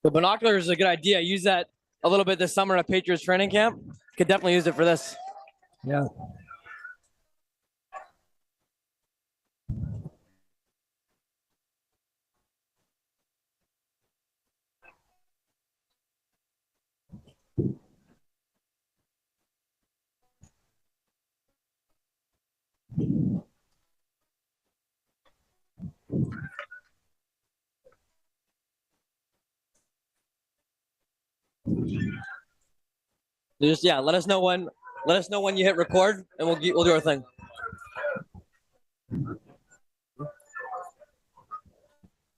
The binoculars is a good idea. I use that a little bit this summer at Patriots training camp. Could definitely use it for this. Yeah. Just let us know when you hit record, and we'll do our thing.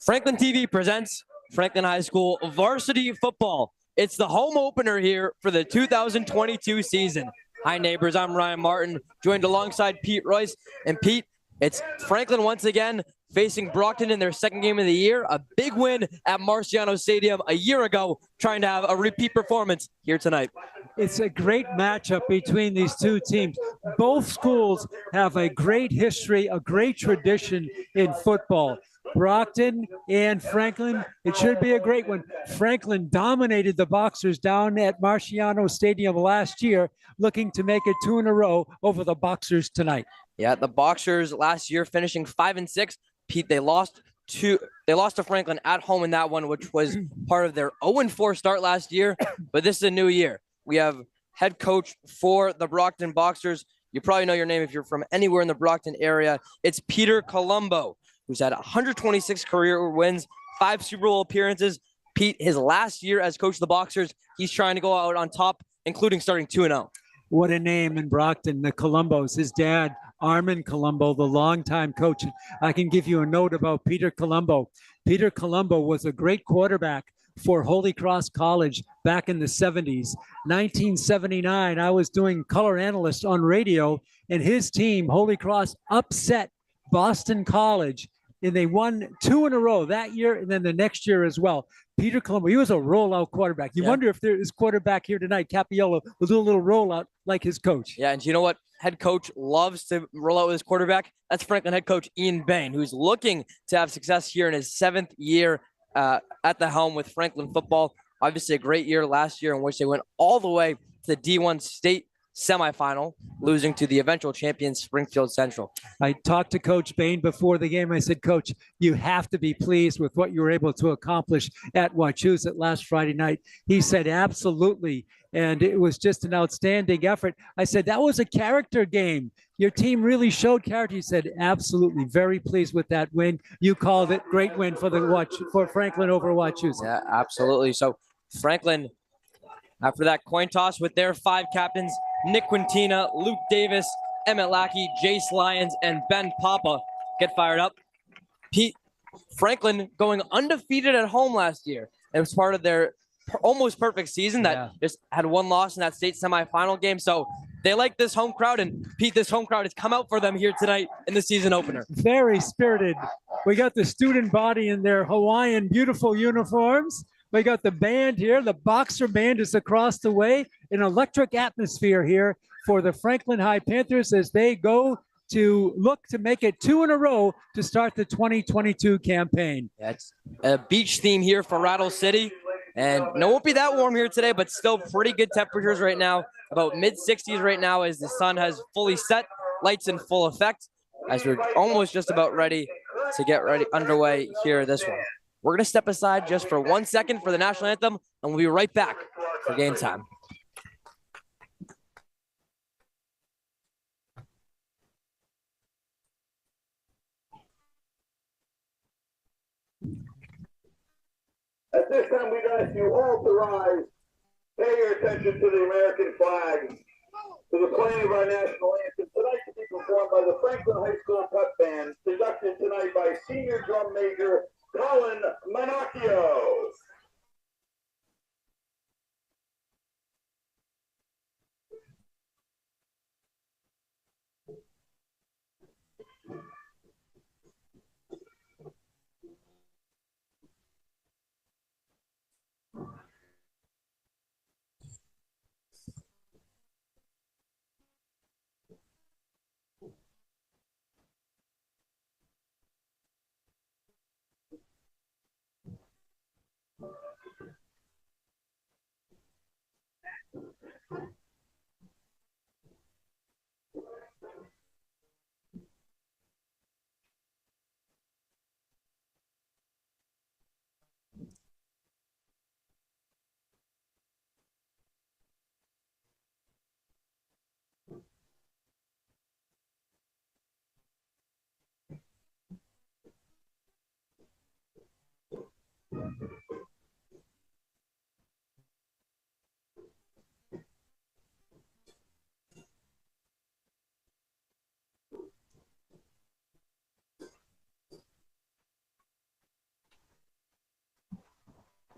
Franklin TV presents Franklin High School Varsity Football. It's the home opener here for the 2022 season. Hi, neighbors. I'm Ryan Martin, joined alongside Pete Royce. And Pete, it's Franklin once again facing Brockton in their second game of the year. A big win at Marciano Stadium a year ago, trying to have a repeat performance here tonight. It's a great matchup between these two teams. Both schools have a great history, a great tradition in football. Brockton and Franklin, it should be a great one. Franklin dominated the Boxers down at Marciano Stadium last year, looking to make it 2 in a row over the Boxers tonight. Yeah, the Boxers last year finishing 5-6. Pete, they lost to Franklin at home in that one, which was part of their 0-4 start last year. But this is a new year. We have head coach for the Brockton Boxers. You probably know your name if you're from anywhere in the Brockton area. It's Peter Colombo, who's had 126 career wins, 5 Super Bowl appearances. Pete, his last year as coach of the Boxers, he's trying to go out on top, including starting 2-0. What a name in Brockton, the Colombos. His dad, Armin Colombo, the longtime coach. I can give you a note about Peter Colombo. Peter Colombo was a great quarterback for Holy Cross College back in the 70s. 1979, I was doing color analyst on radio, and his team, Holy Cross, upset Boston College, and they won 2 in a row that year and then the next year as well. Peter Colombo, he was a rollout quarterback. You wonder if there is quarterback here tonight, Capiello, will do a little rollout like his coach. Yeah, and you know what? Head coach loves to roll out with his quarterback. That's Franklin head coach Ian Bain, who's looking to have success here in his 7th year at the helm with Franklin football. Obviously a great year last year in which they went all the way to the D1 state semifinal, losing to the eventual champion Springfield Central. I talked to Coach Bain before the game. I said, Coach, you have to be pleased with what you were able to accomplish at Wachusett last Friday night. He said, absolutely. And it was just an outstanding effort. I said, that was a character game. Your team really showed character. He said, absolutely, very pleased with that win. You called it great win for Franklin over Wachusett. Yeah, absolutely. So Franklin, after that coin toss with their 5 captains, Nick Quintina, Luke Davis, Emmett Lackey, Jace Lyons, and Ben Papa get fired up. Pete, Franklin going undefeated at home last year. It was part of their almost perfect season that just had 1 loss in that state semifinal game. So they like this home crowd, and Pete, this home crowd has come out for them here tonight in the season opener. Very spirited. We got the student body in their Hawaiian beautiful uniforms. We got the band here. The Boxer band is across the way. An electric atmosphere here for the Franklin High Panthers as they go to look to make it 2 in a row to start the 2022 campaign. That's a beach theme here for Rattle City. And it won't be that warm here today, but still pretty good temperatures right now. About mid-60s right now as the sun has fully set, lights in full effect, as we're almost just about ready to get underway here this one. We're going to step aside just for 1 second for the national anthem, and we'll be right back for game time. At this time, we'd ask you all to rise, pay your attention to the American flag, to the playing of our national anthem, tonight to be performed by the Franklin High School Pep Band, conducted tonight by Senior Drum Major Colin Manacchio.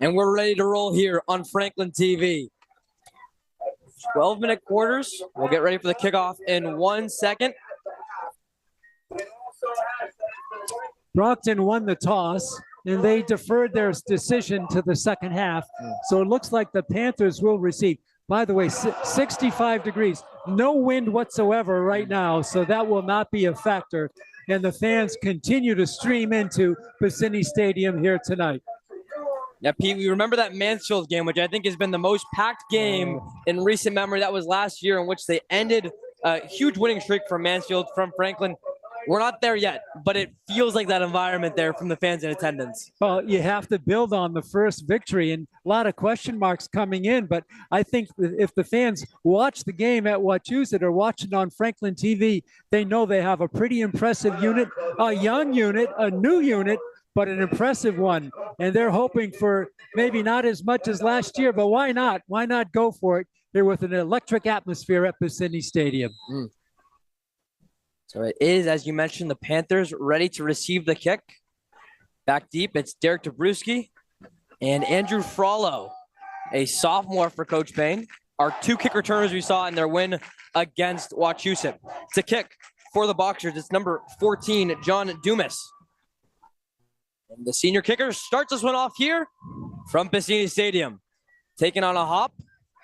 And we're ready to roll here on Franklin TV. 12-minute quarters. We'll get ready for the kickoff in 1 second. Brockton won the toss, and they deferred their decision to the second half. So it looks like the Panthers will receive. By the way, 65 degrees, no wind whatsoever right now, so that will not be a factor. And the fans continue to stream into Varsity Stadium here tonight. Yeah, Pete, we remember that Mansfield game, which I think has been the most packed game in recent memory. That was last year, in which they ended a huge winning streak from Mansfield, from Franklin. We're not there yet, but it feels like that environment there from the fans in attendance. Well, you have to build on the first victory, and a lot of question marks coming in. But I think that if the fans watch the game at Wachusett or watch it on Franklin TV, they know they have a pretty impressive unit, a young unit, a new unit, but an impressive one. And they're hoping for maybe not as much as last year, but why not? Why not go for it here with an electric atmosphere at Varsity Stadium? So it is, as you mentioned, the Panthers ready to receive the kick. Back deep, it's Derek Dabrowski and Andrew Frollo, a sophomore for Coach Bain. Our two kick returners we saw in their win against Wachusett. It's a kick for the Boxers. It's number 14, John Dumas. And the senior kicker starts this one off here from Varsity Stadium. Taking on a hop,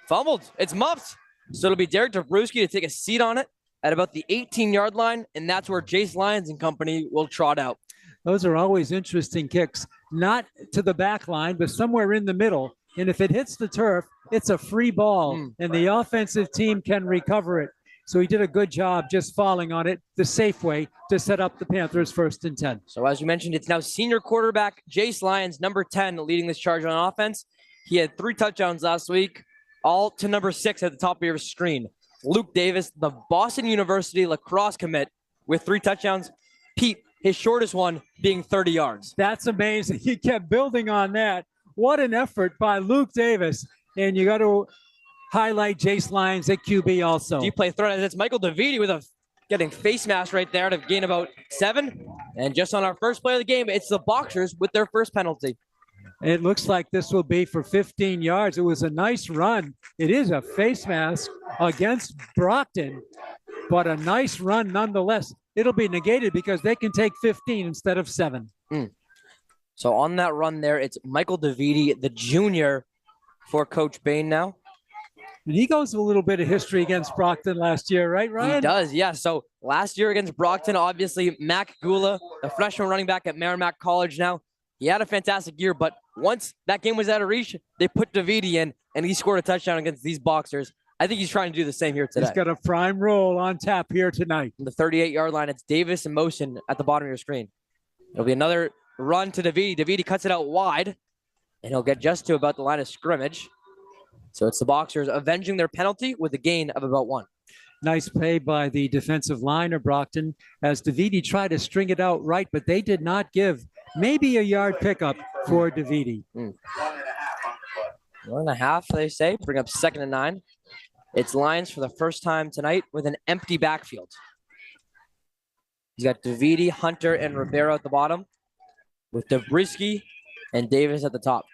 fumbled, it's muffed. So it'll be Derek Dabrowski to take a seat on it at about the 18-yard line, and that's where Jace Lyons and company will trot out. Those are always interesting kicks, not to the back line, but somewhere in the middle. And if it hits the turf, it's a free ball, and the offensive team can recover it. So he did a good job just falling on it the safe way to set up the Panthers 1st and 10. So as you mentioned, it's now senior quarterback Jace Lyons, number 10, leading this charge on offense. He had 3 touchdowns last week, all to number 6 at the top of your screen. Luke Davis, the Boston University lacrosse commit, with 3 touchdowns. Pete, his shortest one being 30 yards. That's amazing. He kept building on that. What an effort by Luke Davis. And you got to highlight Jace Lyons at QB also. Deep play threat. It's Michael Davidi with a getting face mask right there to gain about 7. And just on our first play of the game, it's the Boxers with their first penalty. It looks like this will be for 15 yards. It was a nice run. It is a face mask against Brockton, but a nice run nonetheless. It'll be negated because they can take 15 instead of 7. So on that run there, it's Michael Davidi, the junior, for Coach Bain now. And he goes a little bit of history against Brockton last year, right, Ryan? He does, yeah. So last year against Brockton, obviously, Mac Gula, the freshman running back at Merrimack College now, he had a fantastic year, but once that game was out of reach, they put Davidi in, and he scored a touchdown against these Boxers. I think he's trying to do the same here today. He's got a prime role on tap here tonight. On the 38-yard line, it's Davis in motion at the bottom of your screen. It'll be another run to Davidi. Davidi cuts it out wide, and he'll get just to about the line of scrimmage. So it's the Boxers avenging their penalty with a gain of about 1. Nice play by the defensive line of Brockton as Davidi tried to string it out right, but they did not give maybe a yard pickup for Davidi. 1.5, they say. Bring up 2nd and 9. It's Lions for the first time tonight with an empty backfield. He's got Davidi, Hunter, and Ribeiro at the bottom, with Dabrowski and Davis at the top.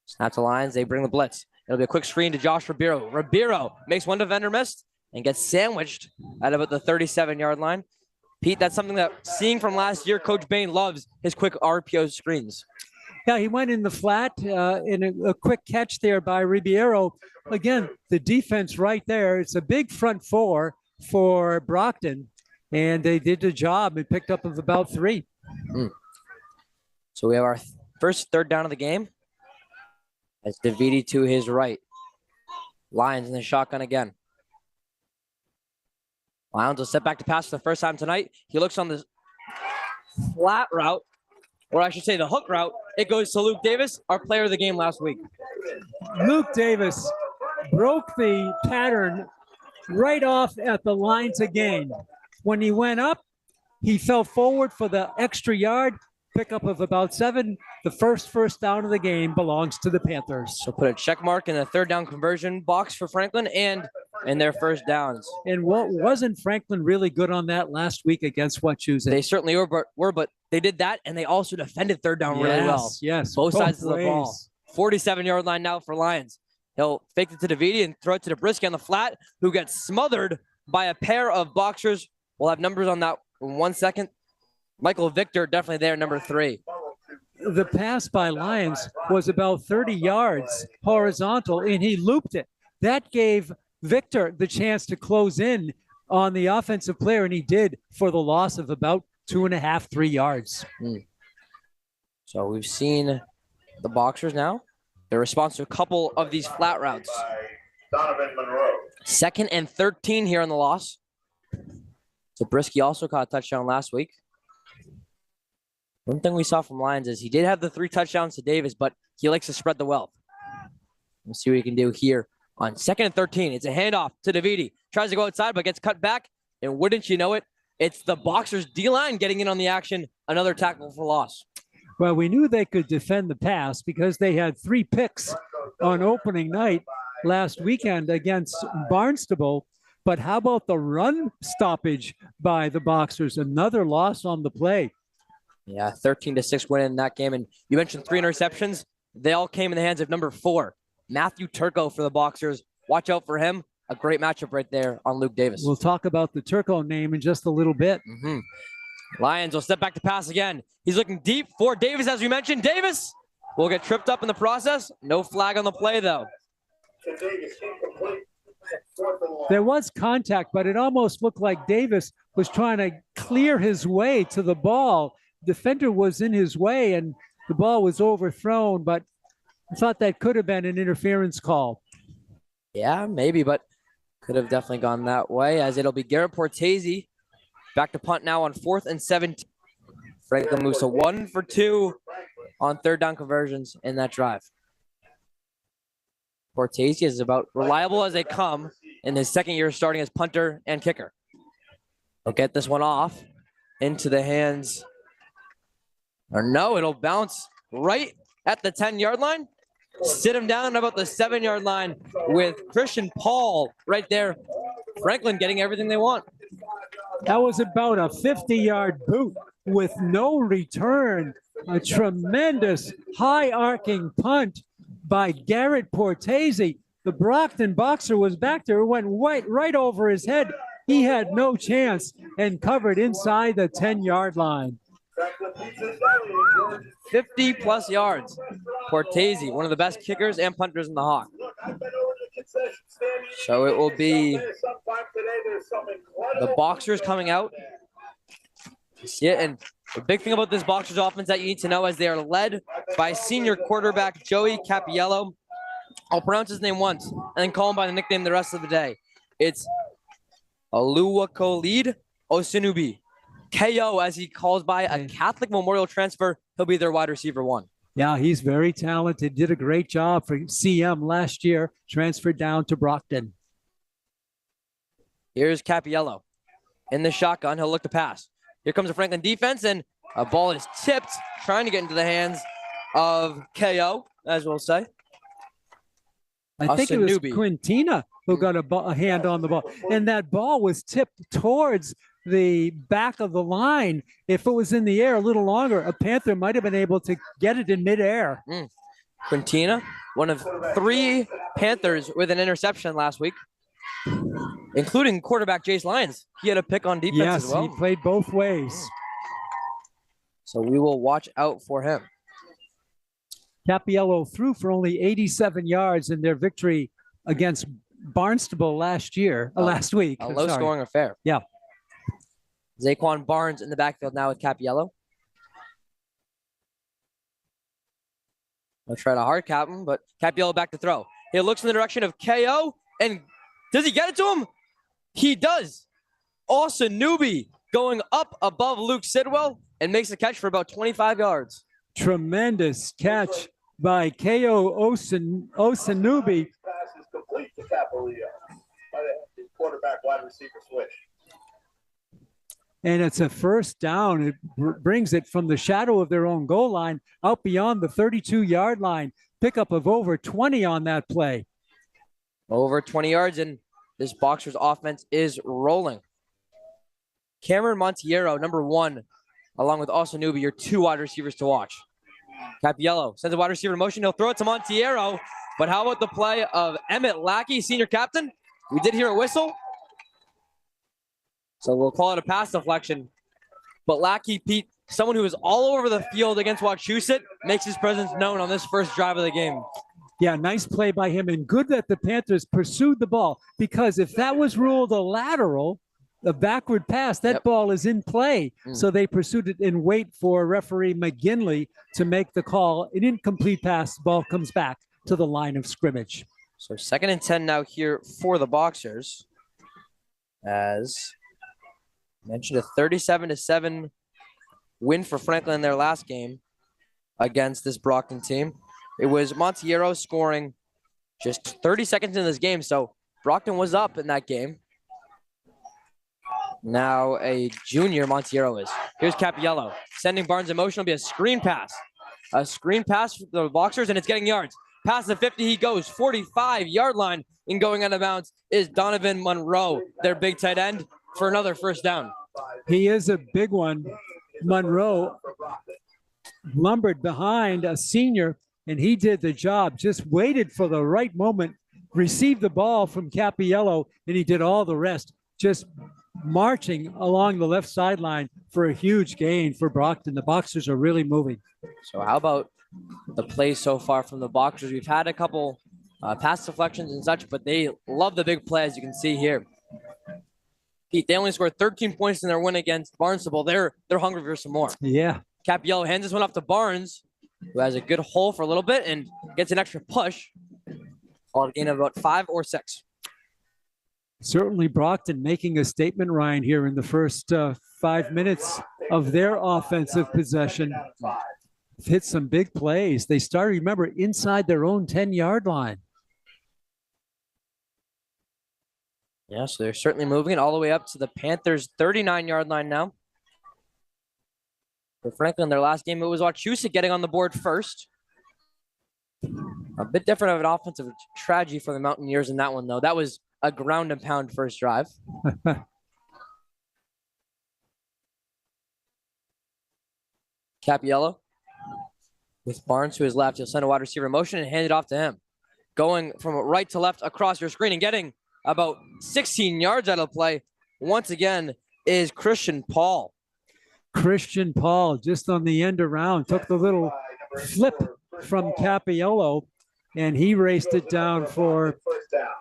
Snap to Lions. They bring the blitz. It'll be a quick screen to Josh Ribeiro. Ribeiro makes one defender miss and gets sandwiched at about the 37-yard line. Pete, that's something that, seeing from last year, Coach Bain loves his quick RPO screens. Yeah, he went in the flat in a quick catch there by Ribeiro. Again, the defense right there. It's a big front 4 for Brockton, and they did the job and picked up of about 3. So we have our first 3rd down of the game. That's Davidi to his right. Lions in the shotgun again. Lions will step back to pass for the first time tonight. He looks on the flat route, or I should say the hook route. It goes to Luke Davis, our player of the game last week. Luke Davis broke the pattern right off at the line to gain. When he went up, he fell forward for the extra yard, pickup of about 7. The first down of the game belongs to the Panthers. So put a check mark in the 3rd down conversion box for Franklin, and in their first downs. And what wasn't Franklin really good on that last week against Wachusett? They certainly were, but they did that, and they also defended third down really well. Yes, both sides of the ball. 47-yard line now for Lions. He'll fake it to Davidi and throw it to Zabriskie on the flat, who gets smothered by a pair of boxers. We'll have numbers on that in 1 second. Michael Victor definitely there, number 3. The pass by Lions was about 30 yards horizontal, and he looped it. That gave Victor the chance to close in on the offensive player, and he did, for the loss of about 2.5, 3 yards. So we've seen the boxers now. Their response to a couple of these flat routes. Donovan Monroe. 2nd and 13 here on the loss. Zabriskie also caught a touchdown last week. One thing we saw from Lions is he did have the 3 touchdowns to Davis, but he likes to spread the wealth. We'll see what he can do here on 2nd and 13. It's a handoff to Davidi. Tries to go outside, but gets cut back. And wouldn't you know it, it's the boxers' D-line getting in on the action. Another tackle for loss. Well, we knew they could defend the pass because they had 3 picks on opening night last weekend against Barnstable. But how about the run stoppage by the Boxers? Another loss on the play. Yeah, 13-6 win in that game. And you mentioned 3 interceptions. They all came in the hands of number 4, Matthew Turco for the Boxers. Watch out for him. A great matchup right there on Luke Davis. We'll talk about the Turco name in just a little bit. Lions will step back to pass again. He's looking deep for Davis, as we mentioned. Davis will get tripped up in the process. No flag on the play, though. There was contact, but it almost looked like Davis was trying to clear his way to the ball. Defender was in his way, and the ball was overthrown, but I thought that could have been an interference call. Yeah, maybe, but could have definitely gone that way, as it'll be Garrett Portese. Back to punt now on 4th and 17. Franklin moves to 1 for 2 on 3rd down conversions in that drive. Portese is about reliable as they come in his 2nd year starting as punter and kicker. He'll get this one off into the hands. Or no, it'll bounce right at the 10-yard line. Sit him down about the 7-yard line with Christian Paul right there. Franklin getting everything they want. That was about a 50-yard boot with no return. A tremendous high-arcing punt by Garrett Portese. The Brockton boxer was back there, went right over his head. He had no chance and covered inside the 10-yard line. 50-plus yards. Portese, one of the best kickers and punters in the Hawk. So it will be the Boxers coming out. Yeah, and the big thing about this Boxers offense that you need to know is they are led by senior quarterback Joey Capiello. I'll pronounce his name once and then call him by the nickname the rest of the day. It's Oluwakolid Osunubi. KO, as he calls by a Catholic Memorial transfer. He'll be their wide receiver 1. Yeah, he's very talented. Did a great job for CM last year. Transferred down to Brockton. Here's Capiello in the shotgun. He'll look to pass. Here comes the Franklin defense, and a ball is tipped, trying to get into the hands of KO, as we'll say. I think it was Quintina who got a hand on the ball. And that ball was tipped towards the back of the line. If it was in the air a little longer, a Panther might have been able to get it in midair. Quintina, one of 3 Panthers with an interception last week, including quarterback Jace Lyons. He had a pick on defense as well. Yes, he played both ways. So we will watch out for him. Capiello threw for only 87 yards in their victory against Barnstable last week. A low-scoring affair. Yeah. Zaquan Barnes in the backfield now with Capiello. I'll try to hard cap him, but Capiello back to throw. He looks in the direction of KO, and does he get it to him? He does. Osunubi going up above Luke Sidwell and makes a catch for about 25 yards. Tremendous catch by KO Osunubi. Pass is complete to Capiello. Quarterback wide receiver switch. And it's a first down. It brings it from the shadow of their own goal line out beyond the 32-yard line. Pickup of over 20 on that play. Over 20 yards, and this Boxers offense is rolling. Cameron Montiero, number 1, along with Osanubi, your 2 wide receivers to watch. Capiello sends a wide receiver in motion. He'll throw it to Montiero. But how about the play of Emmett Lackey, senior captain? We did hear a whistle. So we'll call it a pass deflection. But Lackey, Pete, someone who is all over the field against Wachusett, makes his presence known on this first drive of the game. Yeah, nice play by him, and good that the Panthers pursued the ball, because if that was ruled a lateral, a backward pass, that ball is in play. So they pursued it and wait for referee McGinley to make the call. An incomplete pass, the ball comes back to the line of scrimmage. So 2nd and 10 now here for the Boxers. As mentioned, a 37-7 win for Franklin in their last game against this Brockton team. It was Montiero scoring just 30 seconds in this game, so Brockton was up in that game. Now a junior, Montiero is. Here's Capiello sending Barnes in motion. Will be a screen pass. A screen pass for the Boxers, and it's getting yards. Past the 50 he goes, 45-yard line, and going out of bounds is Donovan Monroe, their big tight end, for another first down. He is a big one. Monroe lumbered behind a senior, and he did the job, just waited for the right moment, received the ball from Capiello, and he did all the rest, just marching along the left sideline for a huge gain for Brockton. The Boxers are really moving. So how about the plays so far from the Boxers? We've had a couple pass deflections and such, but they love the big play, as you can see here. Pete, they only scored 13 points in their win against Barnstable. They're hungry for some more. Yeah. Capiello hands this one off to Barnes, who has a good hole for a little bit and gets an extra push. Call it a gain of about 5 or 6. Certainly Brockton making a statement, Ryan, here in the first 5 minutes of their offensive possession. Hit some big plays. They started, remember, inside their own 10-yard line. Yeah, so they're certainly moving it all the way up to the Panthers' 39-yard line now. For Franklin, their last game, it was Wachusett getting on the board first. A bit different of an offensive tragedy for the Mountaineers in that one, though. That was a ground and pound first drive. Capiello with Barnes to his left. He'll send a wide receiver in motion and hand it off to him. Going from right to left across your screen and getting about 16 yards out of play once again is Christian Paul. Christian Paul just on the end around, took the little flip from Capiello, and he raced it down for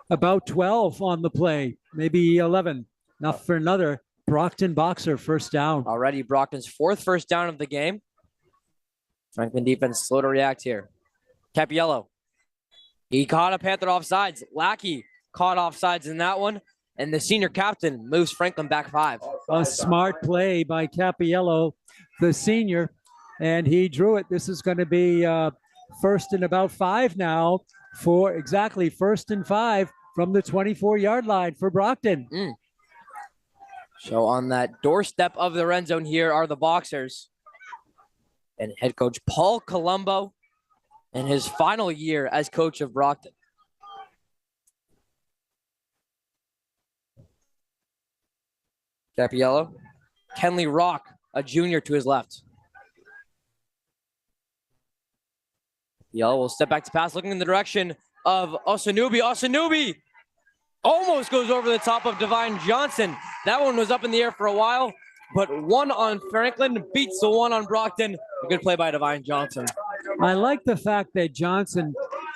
about 12 on the play, maybe 11. Enough for another Brockton Boxer first down. Already Brockton's 4th first down of the game. Franklin defense slow to react here. Capiello, he caught a Panther offsides. Lackey caught offsides in that one, and the senior captain moves Franklin back 5. A smart play by Capiello, the senior, and he drew it. This is going to be first and about 5 now, for exactly 1st and 5 from the 24-yard line for Brockton. So on that doorstep of the red zone here are the Boxers and head coach Paul Colombo in his final year as coach of Brockton. Capiello, Kenley Rock, a junior to his left. Capiello will step back to pass, looking in the direction of Osanubi. Osanubi almost goes over the top of Divine Johnson. That one was up in the air for a while, but one on Franklin beats the one on Brockton. A good play by Divine Johnson. I like the fact that Johnson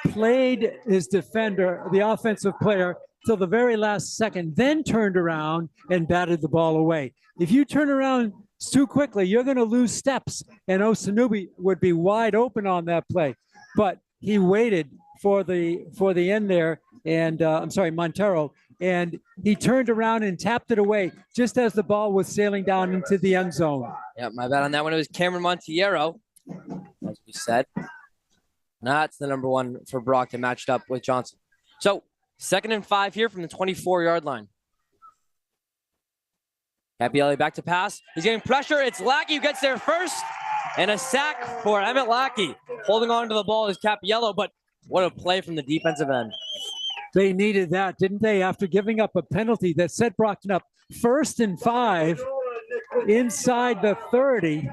played his defender, the offensive player, till the very last second, then turned around and batted the ball away. If you turn around too quickly, you're going to lose steps, and Osanubi would be wide open on that play. But he waited for the end there, and Montero, and he turned around and tapped it away just as the ball was sailing down into the end zone. Yeah, my bad on that one. It was Cameron Montiero, as we said. That's the number 1 for Brockton, matched up with Johnson. So 2nd and 5 here from the 24-yard line. Capiello back to pass. He's getting pressure. It's Lackey who gets there first. And a sack for Emmett Lackey. Holding on to the ball is Capiello, but what a play from the defensive end. They needed that, didn't they? After giving up a penalty that set Brockton up 1st and 5 inside the 30,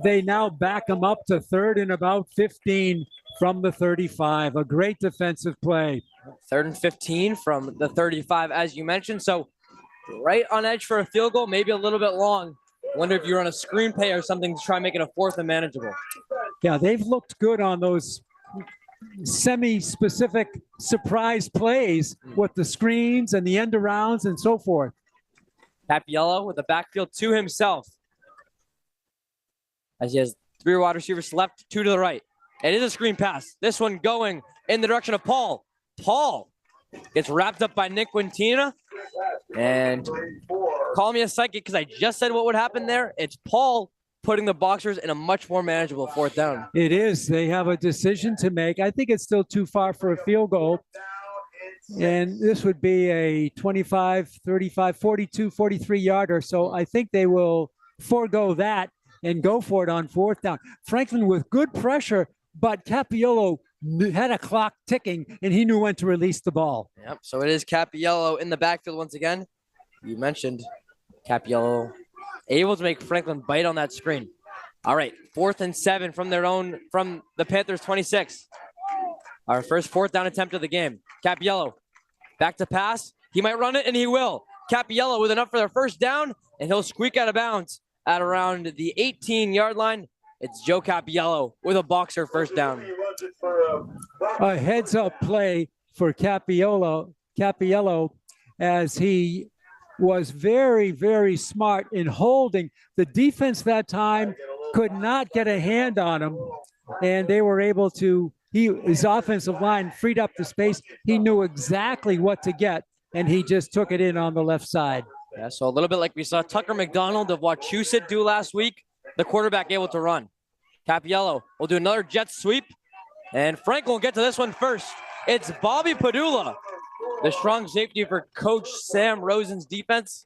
they now back them up to 3rd and about 15 from the 35. A great defensive play. 3rd and 15 from the 35, as you mentioned. So right on edge for a field goal, maybe a little bit long. Wonder if you're on a screen play or something to try and make it a 4th and manageable. Yeah, they've looked good on those semi-specific surprise plays with the screens and the end arounds and so forth. Capiello with the backfield to himself, as he has 3 wide receivers left, 2 to the right. It is a screen pass. This one going in the direction of Paul. Paul gets wrapped up by Nick Quintina. And call me a psychic because I just said what would happen there. It's Paul putting the Boxers in a much more manageable 4th down. It is. They have a decision to make. I think it's still too far for a field goal. And this would be a 25, 35, 42, 43 yarder. So I think they will forego that and go for it on 4th down. Franklin with good pressure, but Capiello had a clock ticking and he knew when to release the ball. Yep. So it is Capiello in the backfield once again. You mentioned Capiello able to make Franklin bite on that screen. All right, 4th and 7 from the Panthers 26. Our first 4th down attempt of the game. Capiello back to pass. He might run it, and he will. Capiello with enough for their 1st down, and he'll squeak out of bounds at around the 18-yard line. It's Joe Capiello with a Boxer 1st down. A heads-up play for Capiello as he was very, very smart in holding. The defense that time could not get a hand on him, and they were able to, his offensive line freed up the space. He knew exactly what to get, and he just took it in on the left side. Yeah, so a little bit like we saw Tucker McDonald of Wachusett do last week, the quarterback able to run. Capiello will do another jet sweep, and Franklin will get to this one first. It's Bobby Padula, the strong safety for Coach Sam Rosen's defense,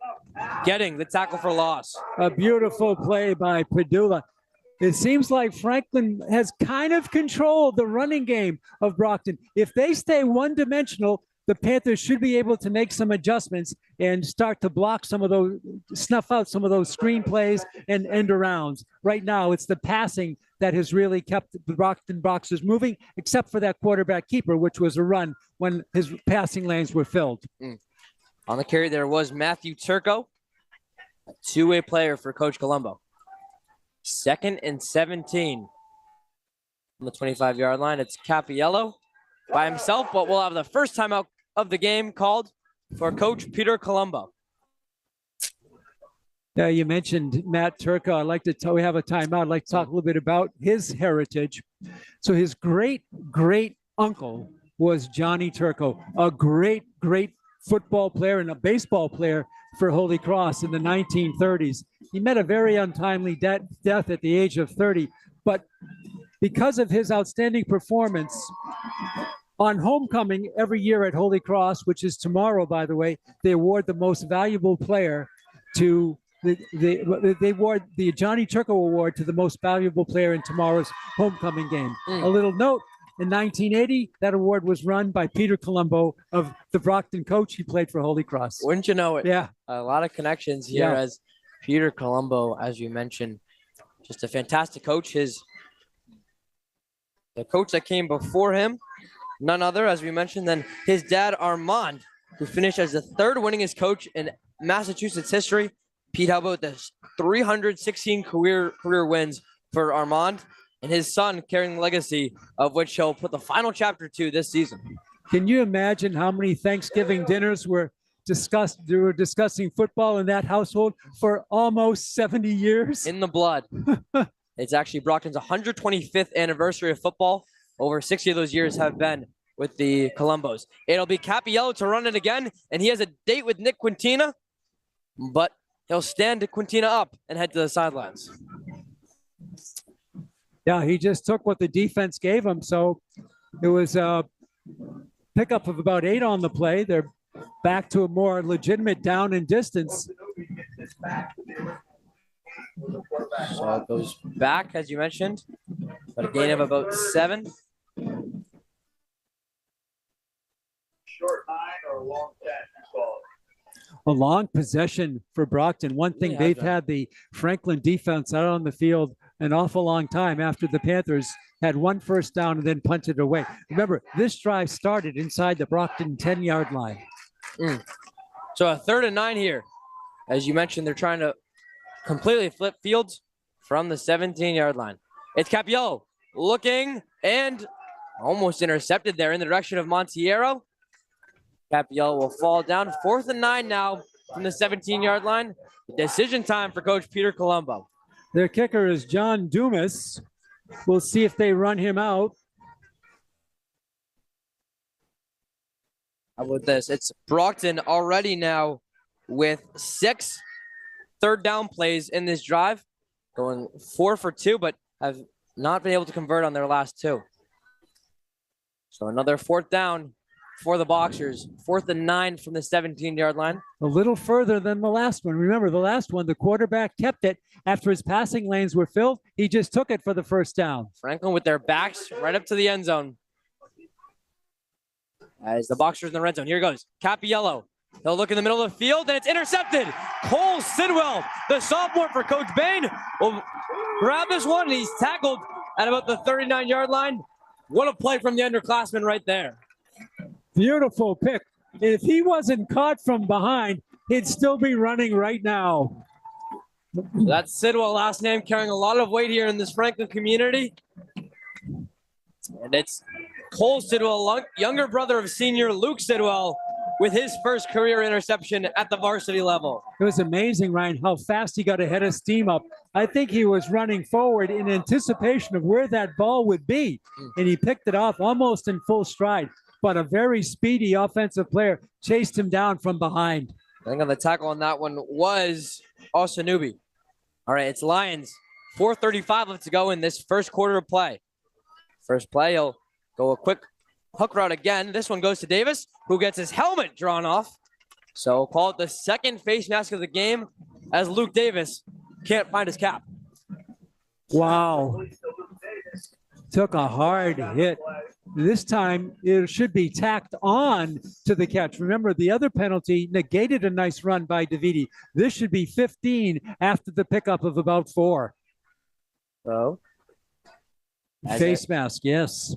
getting the tackle for loss. A beautiful play by Padula. It seems like Franklin has kind of controlled the running game of Brockton. If they stay one-dimensional, the Panthers should be able to make some adjustments and start to block some of those, snuff out some of those screen plays and end arounds. Right now, it's the passing that has really kept the Brockton Boxers moving, except for that quarterback keeper, which was a run when his passing lanes were filled. On the carry, there was Matthew Turco, a 2-way player for Coach Colombo. 2nd and 17 on the 25-yard line. It's Capiello by himself, but we'll have the first timeout of the game called for Coach Peter Colombo. Yeah, you mentioned Matt Turco. I'd like to we have a timeout. I'd like to talk a little bit about his heritage. So his great uncle was Johnny Turco, a great football player and a baseball player for Holy Cross in the 1930s. He met a very untimely death at the age of 30, but because of his outstanding performance on homecoming every year at Holy Cross, which is tomorrow, by the way, they award the most valuable player to they award the Johnny Turco Award to the most valuable player in tomorrow's homecoming game. A little note, in 1980, that award was run by Peter Colombo of the Brockton coach. He played for Holy Cross. Wouldn't you know it? Yeah. A lot of connections here as Peter Colombo, as you mentioned, just a fantastic coach. The coach that came before him, none other, as we mentioned, than his dad, Armand, who finished as the 3rd winningest coach in Massachusetts history. Pete, how about this? 316 career wins for Armand, and his son carrying the legacy of which he'll put the final chapter to this season. Can you imagine how many Thanksgiving dinners were discussed? They were discussing football in that household for almost 70 years. In the blood. It's actually Brockton's 125th anniversary of football. Over 60 of those years have been with the Colombos. It'll be Capiello to run it again, and he has a date with Nick Quintina, but he'll stand Quintina up and head to the sidelines. Yeah, he just took what the defense gave him. So it was a pickup of about 8 on the play. They're back to a more legitimate down and distance. So it goes back, as you mentioned, but a gain of about 7. short 9 or a long 10 call? A long possession for Brockton. One thing, they've had the Franklin defense out on the field an awful long time after the Panthers had one first down and then punted away. Remember, this drive started inside the Brockton 10-yard line. So a 3rd and 9 here. As you mentioned, they're trying to completely flip fields from the 17-yard line. It's Capiello looking and almost intercepted there in the direction of Montiero. Capiello will fall down. 4th and 9 now from the 17-yard line. Decision time for Coach Peter Colombo. Their kicker is John Dumas. We'll see if they run him out. How about this? It's Brockton already now with 6 third down plays in this drive, going 4 for 2, but have not been able to convert on their last 2. So another 4th down for the Boxers. 4th and 9 from the 17-yard line. A little further than the last one. Remember, the last one, the quarterback kept it after his passing lanes were filled. He just took it for the first down. Franklin with their backs right up to the end zone. As the Boxers in the red zone. Here goes Capiello. He'll look in the middle of the field, and it's intercepted. Cole Sidwell, the sophomore for Coach Bain, will grab this one, and he's tackled at about the 39-yard line. What a play from the underclassman right there. Beautiful pick. If he wasn't caught from behind, he'd still be running right now. That's Sidwell, last name, carrying a lot of weight here in this Franklin community. And it's Cole Sidwell, younger brother of senior Luke Sidwell, with his first career interception at the varsity level. It was amazing, Ryan, how fast he got ahead of steam up. I think he was running forward in anticipation of where that ball would be, and he picked it off almost in full stride. But a very speedy offensive player chased him down from behind. I think on the tackle on that one was Osanubi. All right, it's Lions. 4:35 left to go in this first quarter of play. First play, he'll go a quick hook route again. This one goes to Davis, who gets his helmet drawn off. So call it the second face mask of the game as Luke Davis can't find his cap. Wow. Took a hard hit. This time it should be tacked on to the catch. Remember, the other penalty negated a nice run by DeViti. This should be 15 after the pickup of about 4. So face mask, yes.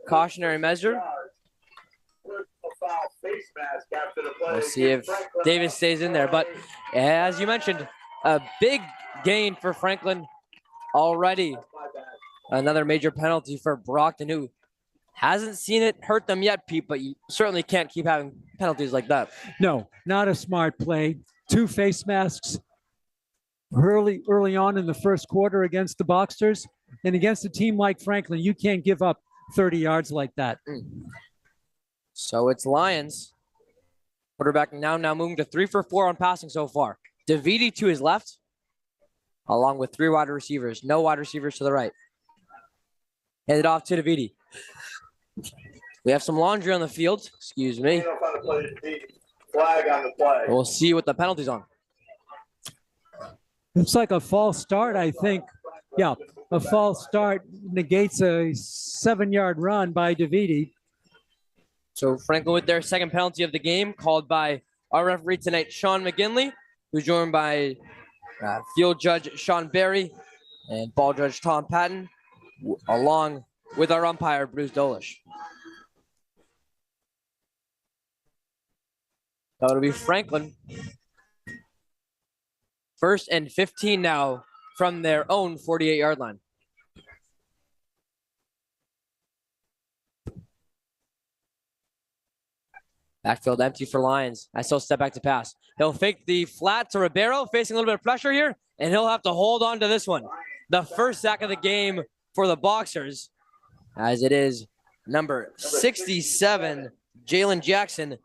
Cautionary measure. We'll see if Davis stays in there. But as you mentioned, a big gain for Franklin already. Another major penalty for Brockton, who hasn't seen it hurt them yet, Pete, but you certainly can't keep having penalties like that. No, not a smart play. 2 face masks early on in the first quarter against the Boxers. And against a team like Franklin, you can't give up 30 yards like that. So it's Lions. Quarterback now moving to 3 for 4 on passing so far. DeViti to his left, along with 3 wide receivers. No wide receivers to the right. Handed off to DeViti. We have some laundry on the field. Excuse me. Flag on the play. We'll see what the penalty's on. It's like a false start, I think. Yeah, a false start negates a 7-yard run by DeViti. So Franklin with their second penalty of the game, called by our referee tonight, Sean McGinley, who's joined by field judge Sean Berry and ball judge Tom Patton, along with our umpire, Bruce Dolish. So it'll be Franklin. 1st and 15 now from their own 48-yard line. Backfield empty for Lions. I still step back to pass. He'll fake the flat to Ribeiro, facing a little bit of pressure here, and he'll have to hold on to this one. The first sack of the game for the Boxers, as it is number 67, Jalen Jackson,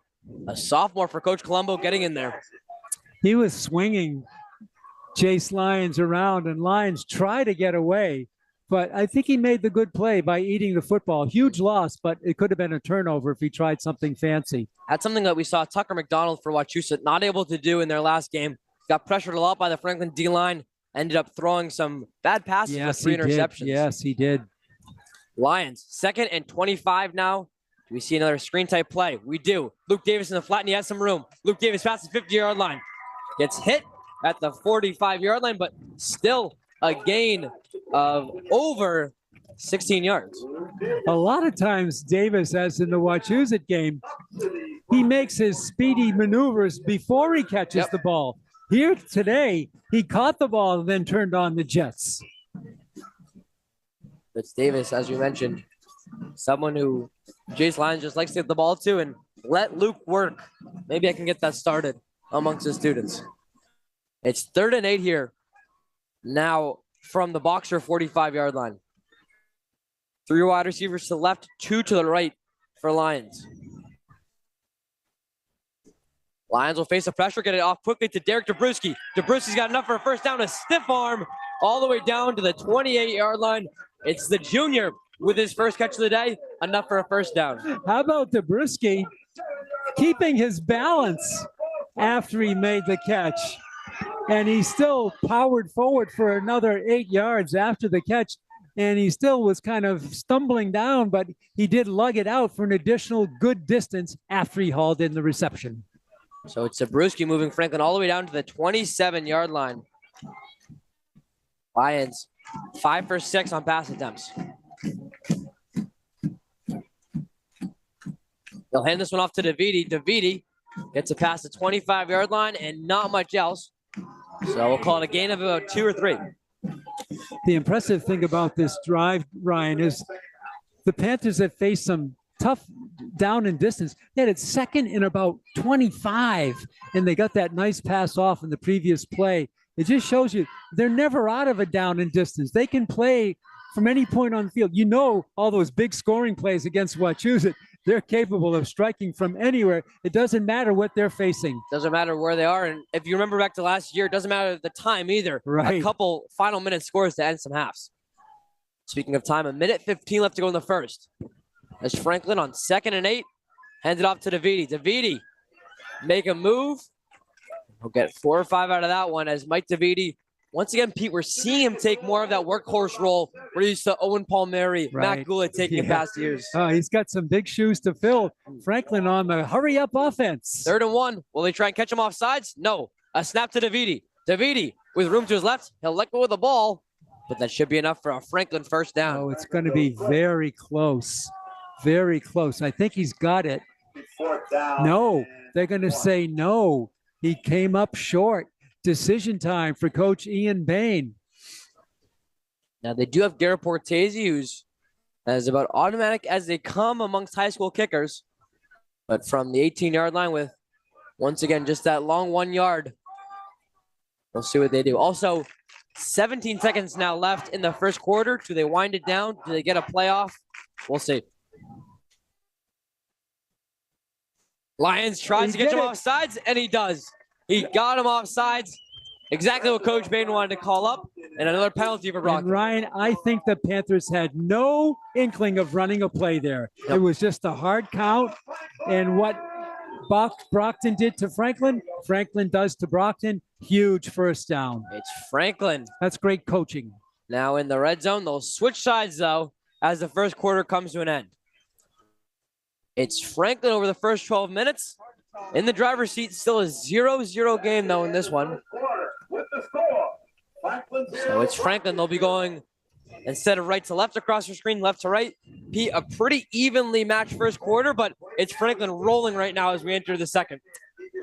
a sophomore for Coach Colombo, getting in there. He was swinging Chase Lyons around, and Lyons tried to get away, but I think he made the good play by eating the football. Huge loss, but it could have been a turnover if he tried something fancy. That's something that we saw Tucker McDonald for Wachusett not able to do in their last game. Got pressured a lot by the Franklin D-line, ended up throwing some bad passes with 3 interceptions. Yes, he did. Lions, 2nd and 25 now. we see another screen type play? We do. Luke Davis in the flat, and he has some room. Luke Davis passes the 50-yard line. Gets hit at the 45-yard line, but still a gain of over 16 yards. A lot of times, Davis, as in the Wachusett game, he makes his speedy maneuvers before he catches the ball. Here today, he caught the ball and then turned on the jets. It's Davis, as you mentioned, someone who Jace Lyons just likes to get the ball to and let Luke work. Maybe I can get that started amongst the students. It's 3rd and 8 here now from the Boxer 45-yard line. 3 wide receivers to the left, 2 to the right for Lions. Lions will face the pressure, get it off quickly to Derek Dabrowski. Dabrowski's got enough for a first down, a stiff arm all the way down to the 28-yard line. It's the junior with his first catch of the day, enough for a first down. How about Dabrowski keeping his balance after he made the catch? And he still powered forward for another 8 yards after the catch. And he still was kind of stumbling down, but he did lug it out for an additional good distance after he hauled in the reception. So it's Dabrowski moving Franklin all the way down to the 27-yard line. Lions 5 for 6 on pass attempts. They'll hand this one off to Davidi. Davidi gets a pass to 25-yard line and not much else. So we'll call it a gain of about 2 or 3. The impressive thing about this drive, Ryan, is the Panthers have faced some tough down and distance. They had it second and about 25, and they got that nice pass off in the previous play. It just shows you they're never out of a down and distance. They can play from any point on the field. You know, all those big scoring plays against Wachusett, they're capable of striking from anywhere. It doesn't matter what they're facing. Doesn't matter where they are. And if you remember back to last year, it doesn't matter the time either. Right. A couple final minute scores to end some halves. Speaking of time, 1:15 left to go in the first. As Franklin on 2nd and 8, hands it off to Davidi. Davidi make a move. He'll get 4 or 5 out of that one as Mike Davidi. Once again, Pete, we're seeing him take more of that workhorse role. We're used to Owen Palmieri, Right. Matt Goulet taking it past years. He's got some big shoes to fill. Franklin on the hurry-up offense. 3rd and 1. Will they try and catch him off sides? No. A snap to Davidi. Davidi with room to his left. He'll let go of the ball, but that should be enough for a Franklin first down. Oh, it's going to be very close. Very close. I think he's got it. No, they're going to say no. He came up short. Decision time for Coach Ian Bain. Now, they do have Garrett Portese, who's as about automatic as they come amongst high school kickers. But from the 18-yard line with, once again, just that long 1 yard. We'll see what they do. Also, 17 seconds now left in the first quarter. Do they wind it down? Do they get a playoff? We'll see. Lions tries to get him off sides, and he does. He got him off sides. Exactly what Coach Bain wanted to call up. And another penalty for Brockton. And Ryan, I think the Panthers had no inkling of running a play there. Yep. It was just a hard count. And what Brockton did to Franklin, Franklin does to Brockton. Huge first down. It's Franklin. That's great coaching. Now in the red zone, they'll switch sides, though, as the first quarter comes to an end. It's Franklin over the first 12 minutes. In the driver's seat, still a 0-0 game, though, in this one. So it's Franklin. They'll be going, instead of right to left across the screen, left to right. Pete, a pretty evenly matched first quarter, but it's Franklin rolling right now as we enter the second.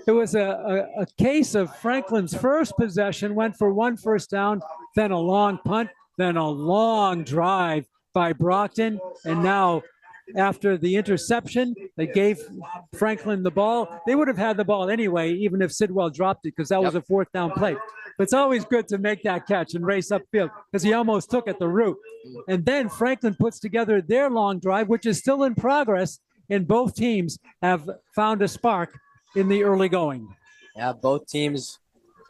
It was a case of Franklin's first possession, went for 1 first down, then a long punt, then a long drive by Brockton, and now after the interception, they gave Franklin the ball. They would have had the ball anyway, even if Sidwell dropped it, because that was a 4th down play. But it's always good to make that catch and race upfield, because he almost took at the root. And then Franklin puts together their long drive, which is still in progress, and both teams have found a spark in the early going. Yeah, both teams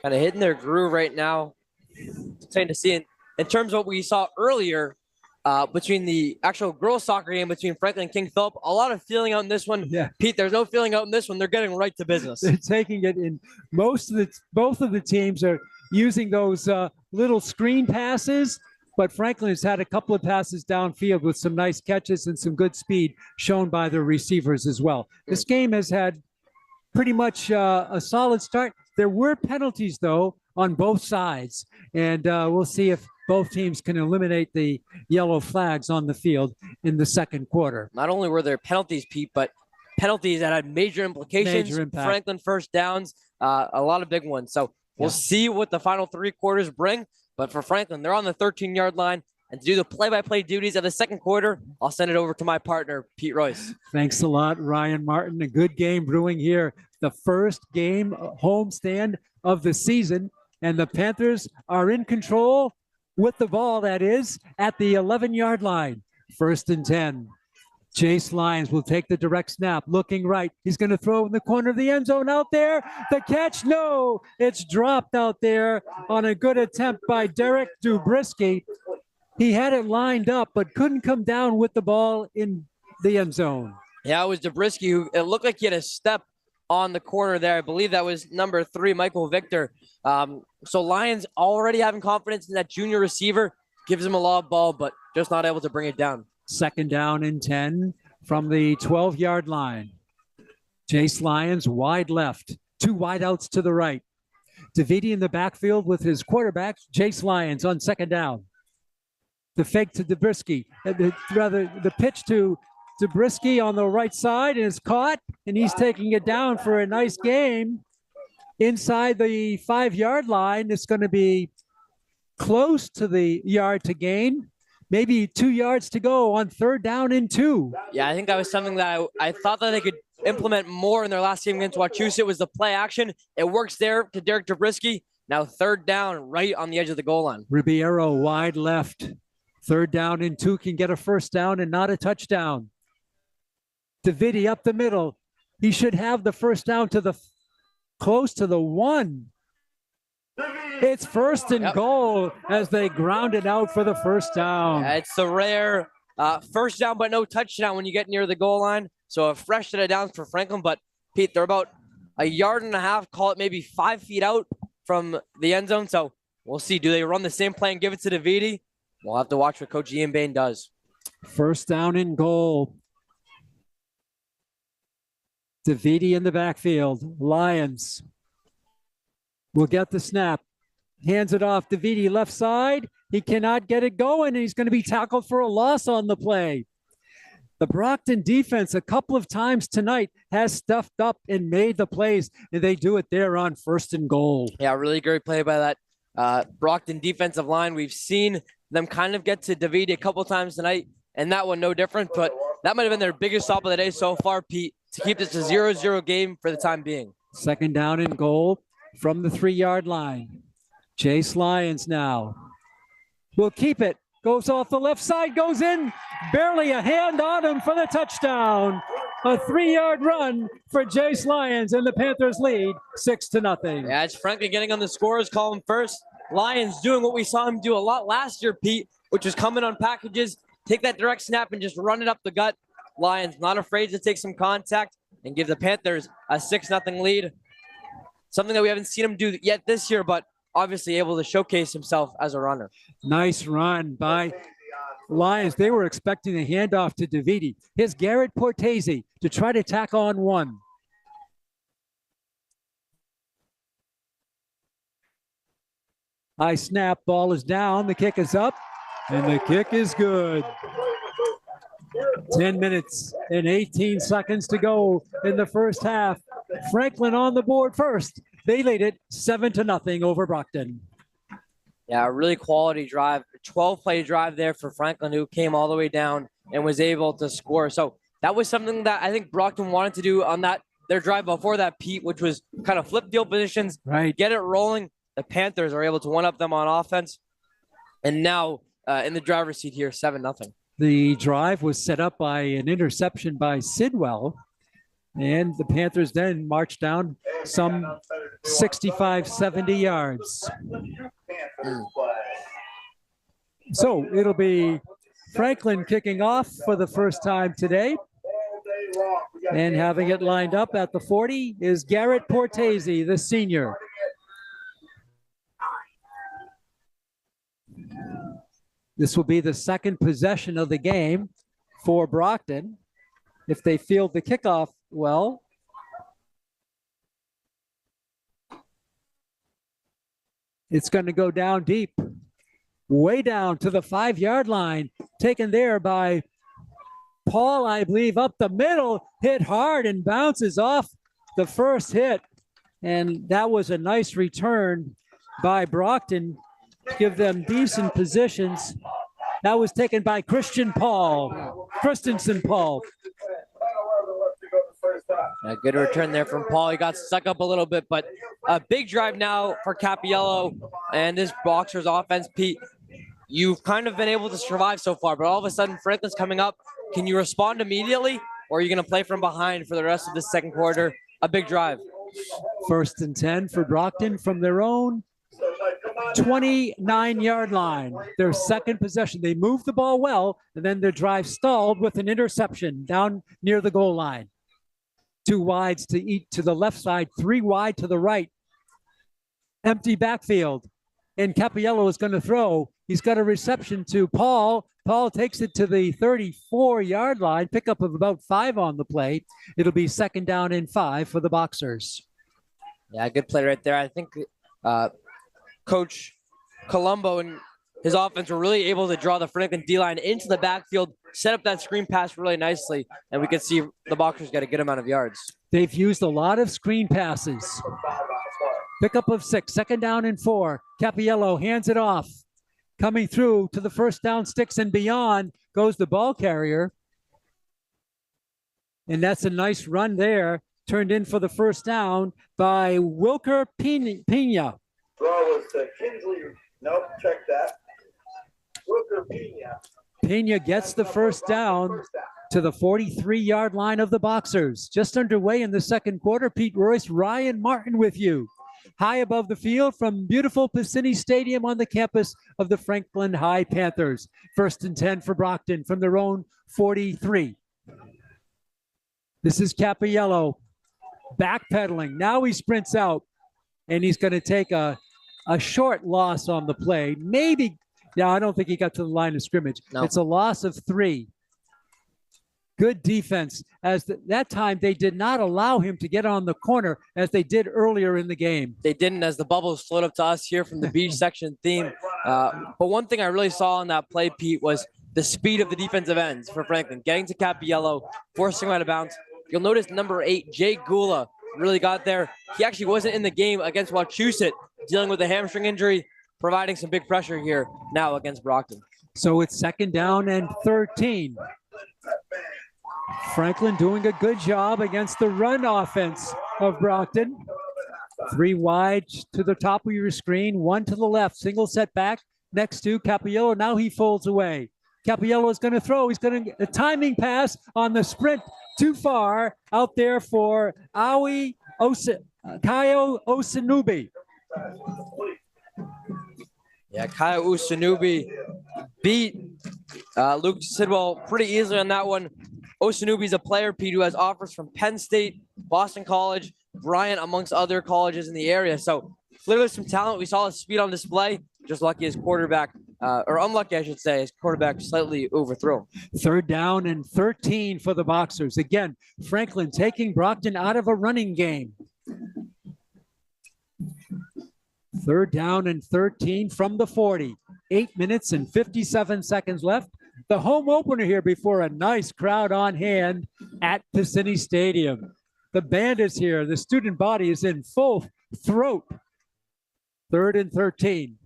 kind of hitting their groove right now. It's exciting to see. In terms of what we saw earlier, between the actual girls soccer game between Franklin and King Philip, a lot of feeling out in this one. Yeah. Pete, there's no feeling out in this one. They're getting right to business. They're taking it in. Both of the teams are using those little screen passes but Franklin has had a couple of passes downfield with some nice catches and some good speed shown by the receivers as well. This game has had pretty much a solid start. There were penalties, though, on both sides, and we'll see if both teams can eliminate the yellow flags on the field in the second quarter. Not only were there penalties, Pete, but penalties that had major implications. Major impact. Franklin first downs, a lot of big ones. So we'll see what the final 3 quarters bring. But for Franklin, they're on the 13-yard line. And to do the play-by-play duties of the second quarter, I'll send it over to my partner, Pete Royce. Thanks a lot, Ryan Martin. A good game brewing here. The first game homestand of the season. And the Panthers are in control with the ball, that is, at the 11-yard line. 1st and 10. Jace Lyons will take the direct snap, looking right. He's going to throw in the corner of the end zone out there. The catch, no, it's dropped out there on a good attempt by Derek Dubrisky. He had it lined up, but couldn't come down with the ball in the end zone. Yeah, it was Dubrisky who, it looked like he had a step on the corner there. I believe that was number 3, Michael Victor. So Lyons already having confidence in that junior receiver, gives him a lob ball, but just not able to bring it down. 2nd down and 10 from the 12-yard line. Jace Lyons wide left, 2 wideouts to the right. Davidi in the backfield with his quarterback, Jace Lyons on 2nd down. The fake to Dubrisky, the pitch to Dubrisky on the right side is caught, and he's taking it down for a nice game. Inside the 5-yard line, it's going to be close to the yard to gain. Maybe 2 yards to go on 3rd down and 2. Yeah, I think that was something that I thought that they could implement more in their last game against Wachusett was the play action. It works there to Derek Dubrisky. Now 3rd down right on the edge of the goal line. Ribeiro wide left. 3rd down and 2 can get a 1st down and not a touchdown. Davidi up the middle. He should have the 1st down to the close to the 1. It's 1st and goal as they ground it out for the 1st down. Yeah, it's the rare 1st down but no touchdown when you get near the goal line. So a fresh set of downs for Franklin. But, Pete, they're about a yard and a half, call it maybe 5 feet out from the end zone. So we'll see. Do they run the same play and give it to Davidi? We'll have to watch what Coach Ian Bain does. 1st down and goal. Davidi in the backfield. Lyons will get the snap. Hands it off. Davidi left side. He cannot get it going, and he's going to be tackled for a loss on the play. The Brockton defense a couple of times tonight has stuffed up and made the plays, and they do it there on 1st and goal. Yeah, really great play by that Brockton defensive line. We've seen them kind of get to Davidi a couple times tonight, and that one no different, but that might have been their biggest stop of the day so far, Pete, to keep this a 0-0 game for the time being. 2nd down and goal from the 3-yard line. Jace Lyons now will keep it. Goes off the left side, goes in. Barely a hand on him for the touchdown. A 3-yard run for Jace Lyons, and the Panthers lead 6-0. Yeah, it's Franklin getting on the scorers column first. Lyons doing what we saw him do a lot last year, Pete, which is coming on packages, take that direct snap and just run it up the gut. Lyons not afraid to take some contact and give the Panthers a 6-0 lead. Something that we haven't seen him do yet this year, but obviously able to showcase himself as a runner. Nice run by Lyons. They were expecting a handoff to Davidi. Here's Garrett Portese to try to tack on one. High snap, ball is down, the kick is up, and the kick is good. 10 minutes and 18 seconds to go in the first half. Franklin on the board first. They lead it 7-0 over Brockton. Yeah, a really quality drive, 12-play drive there for Franklin, who came all the way down and was able to score. So that was something that I think Brockton wanted to do on their drive before that, Pete, which was kind of flip field positions, right? Get it rolling. The Panthers are able to one-up them on offense. And now in the driver's seat here, 7-0. The drive was set up by an interception by Sidwell, and the Panthers then marched down some 65, 70 yards. So it'll be Franklin kicking off for the first time today. And having it lined up at the 40 is Garrett Portese, the senior. This will be the second possession of the game for Brockton. If they field the kickoff well. It's going to go down deep, way down to the 5-yard line, taken there by Paul, I believe, up the middle, hit hard and bounces off the first hit. And that was a nice return by Brockton to give them decent positions. That was taken by Christensen Paul. A good return there from Paul. He got stuck up a little bit, but a big drive now for Cappiello and this Boxers offense. Pete, you've kind of been able to survive so far, but all of a sudden Franklin's coming up. Can you respond immediately, or are you going to play from behind for the rest of the second quarter? A big drive. 1st and 10 for Brockton from their own 29-yard line. Their second possession. They moved the ball well, and then their drive stalled with an interception down near the goal line. 2 wides to the left side, 3 wide to the right. Empty backfield. And Cappiello is going to throw. He's got a reception to Paul. Paul takes it to the 34-yard line, pickup of about 5 on the play. It'll be 2nd down and 5 for the Boxers. Yeah, good play right there. I think Coach Colombo and his offense were really able to draw the Franklin D-line into the backfield, set up that screen pass really nicely, and we could see the Boxers get a good amount of yards. They've used a lot of screen passes. Pickup of 6, 2nd down and 4. Cappiello hands it off. Coming through to the first down sticks and beyond goes the ball carrier. And that's a nice run there. Turned in for the first down by Wilker Pena. Throw was to Kinsley. Nope, check that. Wilker Pena. Pena gets the first down to the 43-yard line of the Boxers. Just underway in the second quarter. Pete Royce, Ryan Martin with you. High above the field from beautiful Piscini Stadium on the campus of the Franklin High Panthers. 1st and 10 for Brockton from their own 43. This is Cappiello backpedaling. Now he sprints out, and he's going to take a short loss on the play. Maybe, yeah, I don't think he got to the line of scrimmage. No. It's a loss of 3. Good defense. That time, they did not allow him to get on the corner as they did earlier in the game. They didn't, as the bubbles float up to us here from the beach section theme. But one thing I really saw on that play, Pete, was the speed of the defensive ends for Franklin, getting to Cappiello, forcing him out of bounds. You'll notice number 8, Jay Gula, really got there. He actually wasn't in the game against Wachusett, dealing with a hamstring injury, providing some big pressure here now against Brockton. So it's 2nd down and 13. Franklin doing a good job against the run offense of Brockton. 3 wide to the top of your screen, 1 to the left, single setback next to Cappiello. Now he folds away. Cappiello is going to throw. He's going to a timing pass on the sprint too far out there for Kaio Osanubi. Yeah, Kaio Osanubi beat Luke Sidwell pretty easily on that one. Osanubi's a player, Pete, who has offers from Penn State, Boston College, Bryant, amongst other colleges in the area. So clearly some talent. We saw his speed on display. Just lucky his quarterback, or unlucky, I should say, his quarterback slightly overthrew. 3rd down and 13 for the Boxers. Again, Franklin taking Brockton out of a running game. 3rd down and 13 from the 40. 8 minutes and 57 seconds left. The home opener here before a nice crowd on hand at Piscini Stadium. The band is here. The student body is in full throat. 3rd and 13.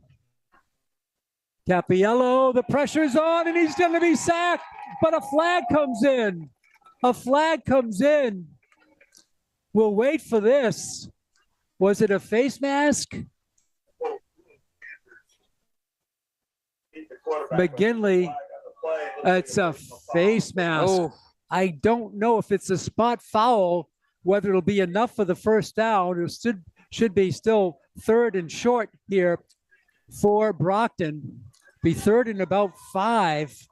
Cappiello, the pressure's on, and he's going to be sacked, but a flag comes in. A flag comes in. We'll wait for this. Was it a face mask? McGinley, it's a face mask. Oh. I don't know if it's a spot foul, whether it'll be enough for the first down. It should be still 3rd and short here for Brockton. Be 3rd and about 5.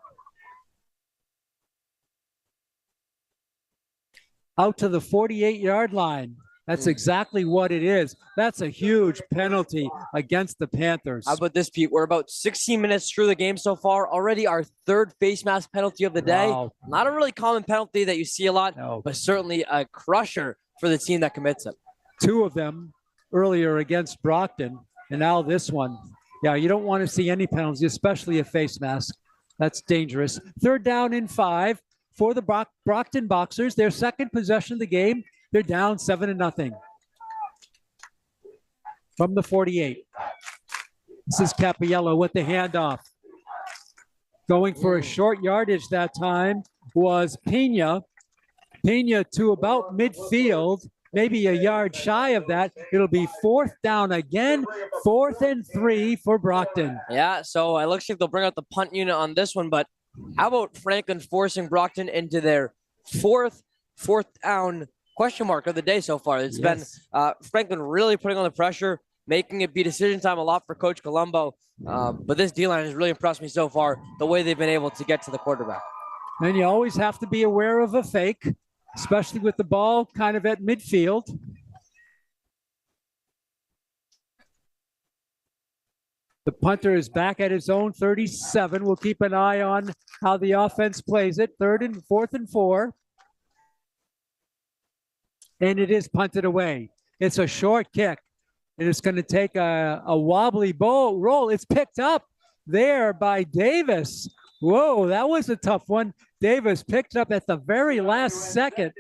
Out to the 48-yard line. That's exactly what it is. That's a huge penalty against the Panthers. How about this, Pete? We're about 16 minutes through the game so far. Already our third face mask penalty of the day. Wow. Not a really common penalty that you see a lot, No. but certainly a crusher for the team that commits it. 2 of them earlier against Brockton, and now this one. Yeah, you don't want to see any penalties, especially a face mask. That's dangerous. 3rd down and 5 for the Brockton Boxers. Their second possession of the game. They're down 7-0 from the 48. This is Cappiello with the handoff. Going for a short yardage that time was Pena. Pena to about midfield, maybe a yard shy of that. It'll be 4th down again, 4th and 3 for Brockton. Yeah, so it looks like they'll bring out the punt unit on this one, but how about Franklin forcing Brockton into their fourth down question mark of the day so far? It's been Franklin really putting on the pressure, making it be decision time a lot for Coach Colombo. But this D-line has really impressed me so far, the way they've been able to get to the quarterback. And you always have to be aware of a fake, especially with the ball kind of at midfield. The punter is back at his own 37. We'll keep an eye on how the offense plays it. 4th and 4. And it is punted away. It's a short kick. And it's going to take a wobbly ball roll. It's picked up there by Davis. Whoa, that was a tough one. Davis picked up at the very last second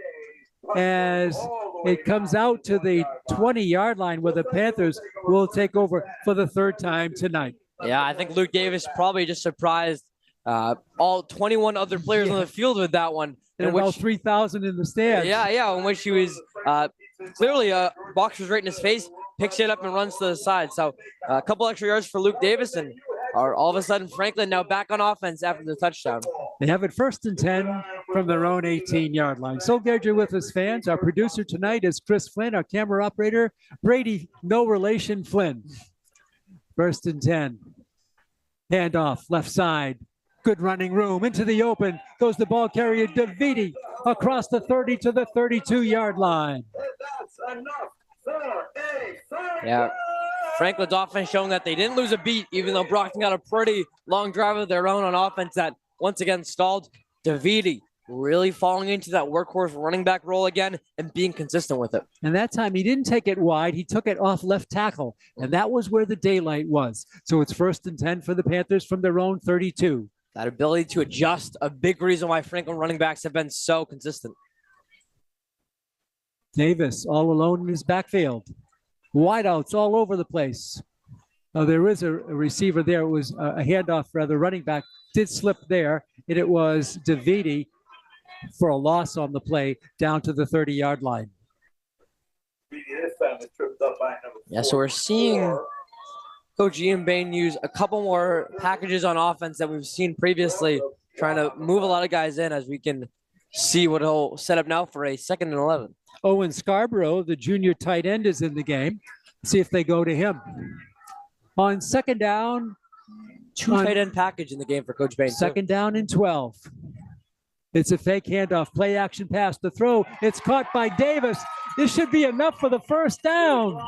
as it comes out to the 20-yard line where the Panthers will take over for the 3rd time tonight. Yeah, I think Luke Davis probably just surprised all 21 other players on the field with that one. And about 3,000 in the stands. Yeah, in which he was clearly boxer's right in his face, picks it up and runs to the side. So a couple extra yards for Luke Davis, and all of a sudden Franklin now back on offense after the touchdown. They have it 1st and 10 from their own 18-yard line. So glad you're with us, fans. Our producer tonight is Chris Flynn. Our camera operator, Brady, no relation Flynn. 1st and 10. Handoff, left side. Good running room. Into the open goes the ball carrier, Davidi, across the 30 to the 32-yard line. Yeah. Franklin's offense showing that they didn't lose a beat, even though Brockton got a pretty long drive of their own on offense that once again stalled. Davidi really falling into that workhorse running back role again and being consistent with it. And that time he didn't take it wide. He took it off left tackle, and that was where the daylight was. So it's 1st and 10 for the Panthers from their own 32. That ability to adjust, a big reason why Franklin running backs have been so consistent. Davis all alone in his backfield. Wideouts all over the place. There is a receiver there. It was a handoff, rather, running back did slip there, and it was Davidi for a loss on the play down to the 30-yard line. Yeah, so we're seeing Coach Ian Bain use a couple more packages on offense that we've seen previously, trying to move a lot of guys in as we can see what he'll set up now for a 2nd and 11. Owen Scarborough, the junior tight end, is in the game. See if they go to him. On 2nd down. 2 tight end package in the game for Coach Bain. 2nd down and 12. It's a fake handoff, play action pass, the throw. It's caught by Davis. This should be enough for the 1st down.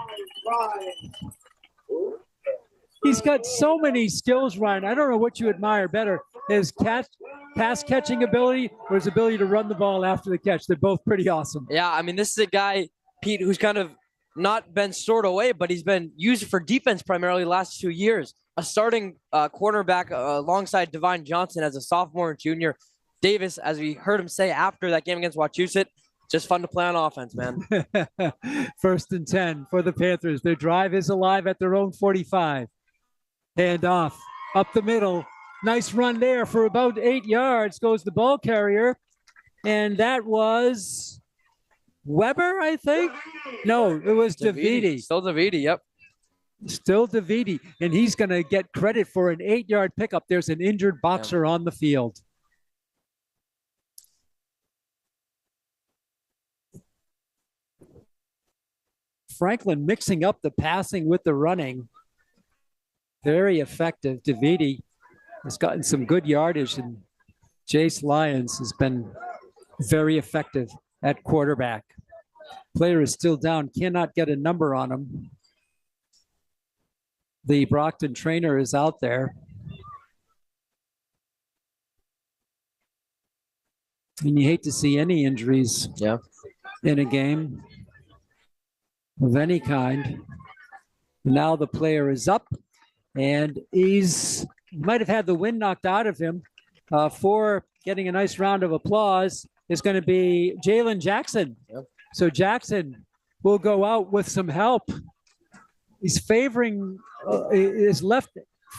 He's got so many skills, Ryan. I don't know what you admire better, his pass catching ability or his ability to run the ball after the catch. They're both pretty awesome. Yeah, I mean, this is a guy, Pete, who's kind of not been stored away, but he's been used for defense primarily the last 2 years. A starting cornerback alongside Divine Johnson as a sophomore and junior. Davis, as we heard him say after that game against Wachusett, just fun to play on offense, man. 1st and 10 for the Panthers. Their drive is alive at their own 45. Hand off up the middle. Nice run there for about 8 yards goes the ball carrier. And that was Weber, I think. No, it was Davidi. Still Davidi, yep. Still Davidi. And he's going to get credit for an 8-yard pickup. There's an injured boxer on the field. Franklin mixing up the passing with the running. Very effective. Davidi has gotten some good yardage, and Jace Lyons has been very effective at quarterback. Player is still down, cannot get a number on him. The Brockton trainer is out there. And you hate to see any injuries in a game of any kind. Now the player is up, and he might have had the wind knocked out of him. For getting a nice round of applause is going to be Jalen Jackson. So Jackson will go out with some help. He's favoring his left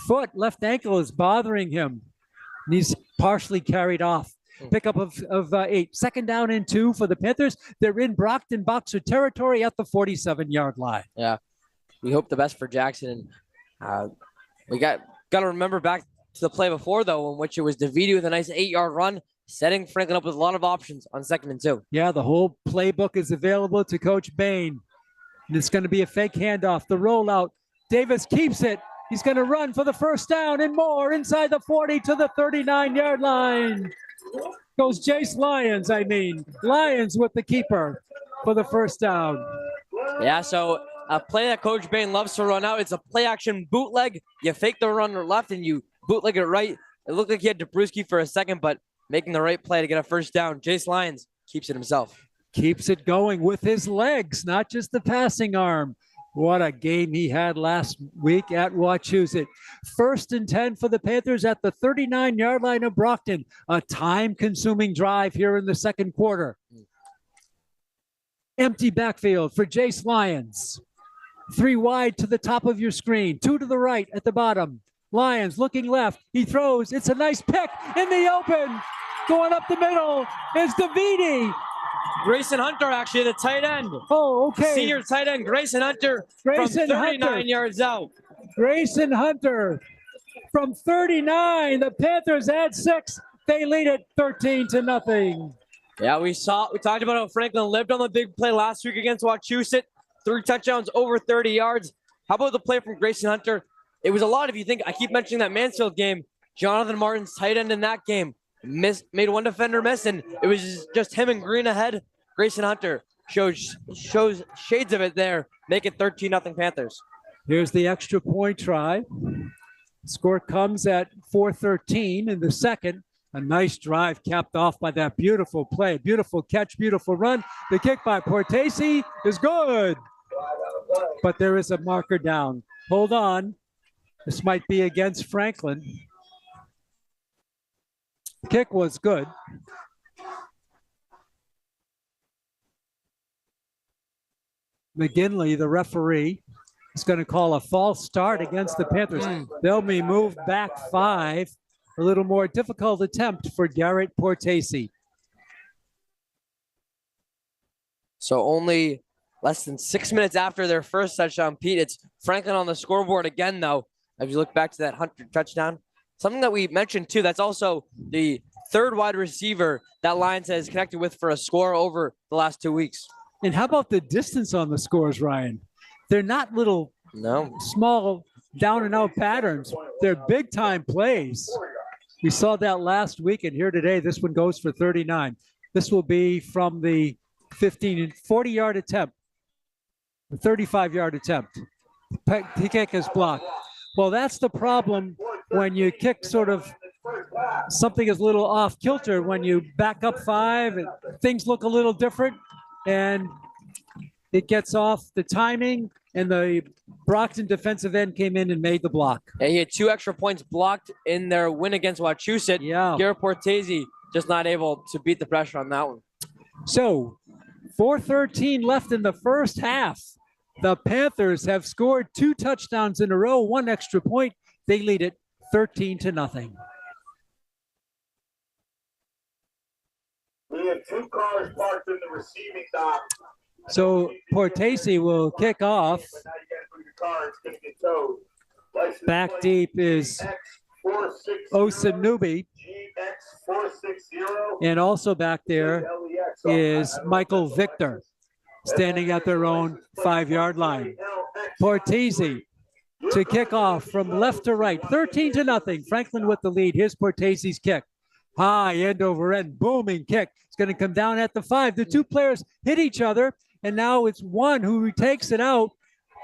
foot, left ankle is bothering him. And he's partially carried off. Pickup of 8. Second down and 2 for the Panthers. They're in Brockton boxer territory at the 47-yard line. Yeah, we hope the best for Jackson. We got to remember back to the play before, though, in which it was DeVito with a nice 8-yard run, setting Franklin up with a lot of options on 2nd and 2. Yeah, the whole playbook is available to Coach Bain. And it's going to be a fake handoff. The rollout. Davis keeps it. He's going to run for the first down and more inside the 40 to the 39-yard line. Goes Jace Lyons, Lyons with the keeper for the first down. Yeah, so a play that Coach Bain loves to run out. It's a play-action bootleg. You fake the run left and you bootleg it right. It looked like he had Dabrowski for a second, but making the right play to get a first down. Jace Lyons keeps it himself. Keeps it going with his legs, not just the passing arm. What a game he had last week at Wachusett. 1st and 10 for the Panthers at the 39-yard line of Brockton. A time-consuming drive here in the second quarter. Empty backfield for Jace Lyons. 3 wide to the top of your screen. 2 to the right at the bottom. Lyons looking left. He throws. It's a nice pick in the open. Going up the middle is Davidi. Grayson Hunter, actually, the tight end. Oh, okay. Senior tight end, Grayson Hunter from 39 yards out. Grayson Hunter from 39. The Panthers add 6. They lead it 13-0. Yeah, we talked about how Franklin lived on the big play last week against Wachusett. 3 touchdowns, over 30 yards. How about the play from Grayson Hunter? It was a lot. If you think, I keep mentioning that Mansfield game. Jonathan Martin's tight end in that game made one defender miss, and it was just him and Green ahead. Grayson Hunter shows shades of it there, make it 13-0 Panthers. Here's the extra point try. Score comes at 4:13 in the second. A nice drive capped off by that beautiful play. Beautiful catch, beautiful run. The kick by Portesi is good. But there is a marker down. Hold on. This might be against Franklin. The kick was good. McGinley, the referee, is going to call a false start against the Panthers. They'll be moved back 5. A little more difficult attempt for Garrett Portesi. So only less than 6 minutes after their first touchdown, Pete, it's Franklin on the scoreboard again, though. If you look back to that Hunter touchdown, something that we mentioned, too, that's also the 3rd wide receiver that Lions has connected with for a score over the last 2 weeks. And how about the distance on the scores, Ryan? They're not little, small, down-and-out patterns. They're big-time plays. We saw that last week, and here today, this one goes for 39. This will be from the 15 and 40-yard attempt, the 35-yard attempt. The kick is blocked. Well, that's the problem when you kick sort of something is a little off kilter. When you back up 5, and things look a little different, and it gets off the timing, and the Brockton defensive end came in and made the block. And he had 2 extra points blocked in their win against Wachusett. Yeah. Garrett Portesi just not able to beat the pressure on that one. So 4:13 left in the first half. The Panthers have scored 2 touchdowns in a row, 1 extra point. They lead it 13-0. We have 2 cars parked in the receiving dock. So Portesi will kick off. Back deep is Osanubi. And also back there is Michael Victor, standing at their own 5-yard line. Portesi to kick off from left to right, 13-0. Franklin with the lead. Here's Portesi's kick. High, end over end, booming kick. It's going to come down at the 5. The 2 players hit each other, and now it's one who takes it out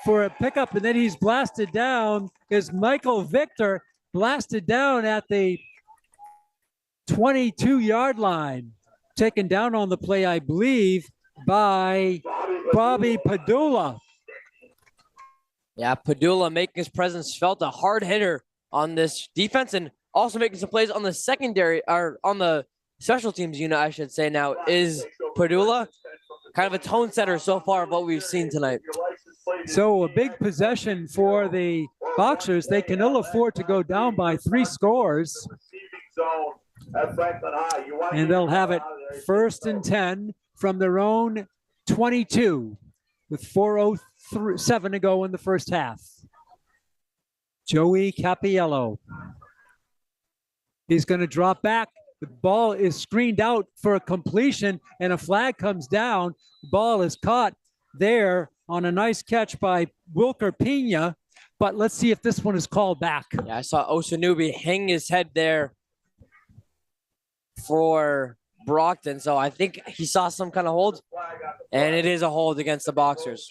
for a pickup, and then he's blasted down. Is Michael Victor blasted down at the 22-yard line, taken down on the play, I believe, by Bobby Padula. Yeah, Padula making his presence felt, a hard hitter on this defense, and also making some plays on the secondary, or on the special teams unit, I should say now, is Padula. Kind of a tone setter so far of what we've seen tonight. So a big possession for the Boxers. They can ill afford to go down by 3 scores. And they'll have it 1st and 10 from their own 22 with 4:07 to go in the first half. Joey Capiello. He's going to drop back. The ball is screened out for a completion, and a flag comes down. The ball is caught there on a nice catch by Wilker Pena, but let's see if this one is called back. Yeah, I saw Osanubi hang his head there for Brockton, so I think he saw some kind of hold, and it is a hold against the Boxers.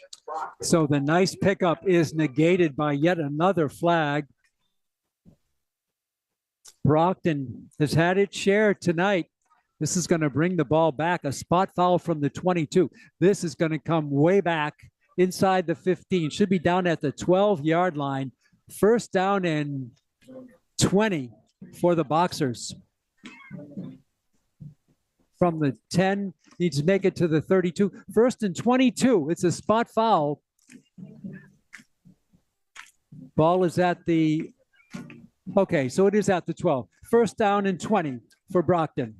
So the nice pickup is negated by yet another flag. Brockton has had its share tonight. This is going to bring the ball back. A spot foul from the 22. This is going to come way back inside the 15. Should be down at the 12-yard line. 1st down and 20 for the Boxers. From the 10, needs to make it to the 32. 1st and 22. It's a spot foul. Ball is at the... Okay, so it is at the 12. 1st down and 20 for Brockton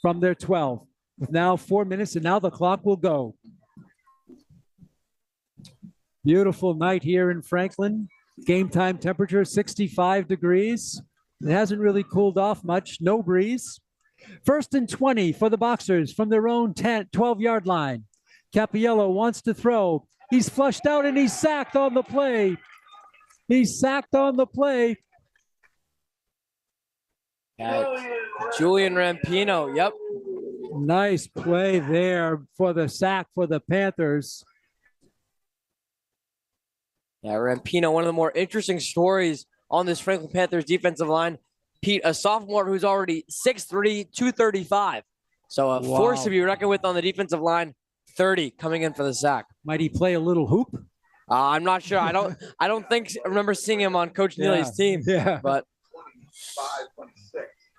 from their 12. With now 4 minutes, and now the clock will go. Beautiful night here in Franklin. Game time temperature 65 degrees. It hasn't really cooled off much. No breeze. 1st and 20 for the Boxers from their own 12-yard line. Capiello wants to throw. He's flushed out and he's sacked on the play. He's sacked on the play. Julian Rampino, yep. Nice play there for the sack for the Panthers. Yeah, Rampino, one of the more interesting stories on this Franklin Panthers defensive line. Pete, a sophomore who's already 6'3", 235. So a force to be reckoned with on the defensive line. 30 coming in for the sack. Might he play a little hoop? I'm not sure. I remember seeing him on Coach Neely's team. Yeah. But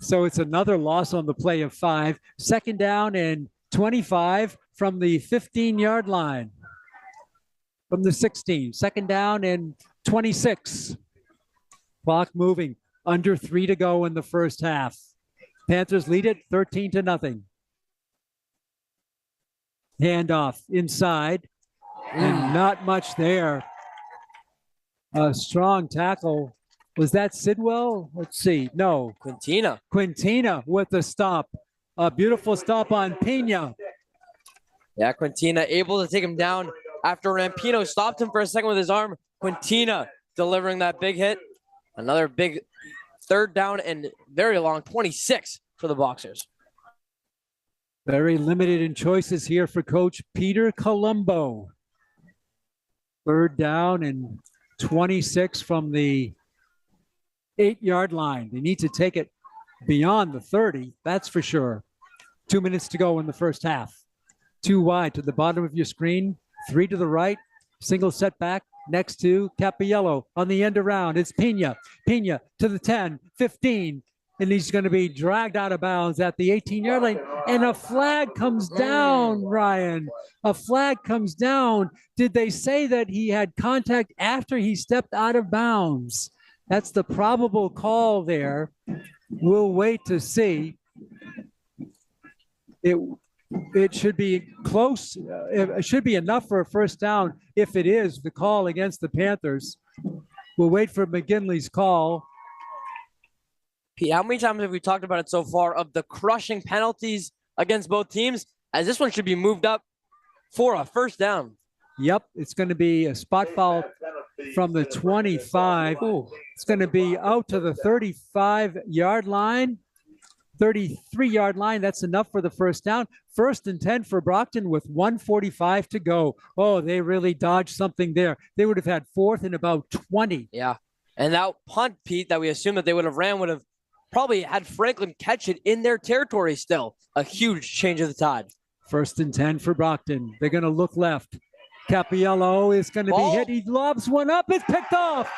so it's another loss on the play of 5. 2nd down and 25 from the 15-yard line. From the 16. 2nd down and 26. Clock moving. Under 3 to go in the first half. Panthers lead it 13-0. Handoff inside. And not much there. A strong tackle. Was that Sidwell? Let's see. No. Quintina with the stop. A beautiful stop on Pena. Yeah, Quintina able to take him down after Rampino stopped him for a second with his arm. Quintina delivering that big hit. Another big 3rd down and very long 26 for the Boxers. Very limited in choices here for Coach Peter Colombo. 3rd down and 26 from the 8-yard line. They need to take it beyond the 30, that's for sure. 2 minutes to go in the first half. 2 wide to the bottom of your screen, 3 to the right, single setback next to Capiello on the end around. It's Pena. Pena to the 10, 15, and he's going to be dragged out of bounds at the 18-yard line. And a flag comes down, Ryan. A flag comes down. Did they say that he had contact after he stepped out of bounds? That's the probable call there. We'll wait to see. It should be close. It should be enough for a 1st down if it is the call against the Panthers. We'll wait for McGinley's call. Pete, how many times have we talked about it so far of the crushing penalties against both teams? As this one should be moved up for a 1st down. Yep, it's going to be a spot foul from the 25. Ooh, it's going to be out to the 35-yard line. 33-yard line. That's enough for the first down. 1st and 10 for Brockton with 1:45 to go. Oh, they really dodged something there. They would have had 4th and about 20. Yeah. And that punt, Pete, that we assumed that they would have ran would have probably had Franklin catch it in their territory still. A huge change of the tide. 1st and 10 for Brockton. They're going to look left. Capiello is going to be hit. He lobs one up. It's picked off.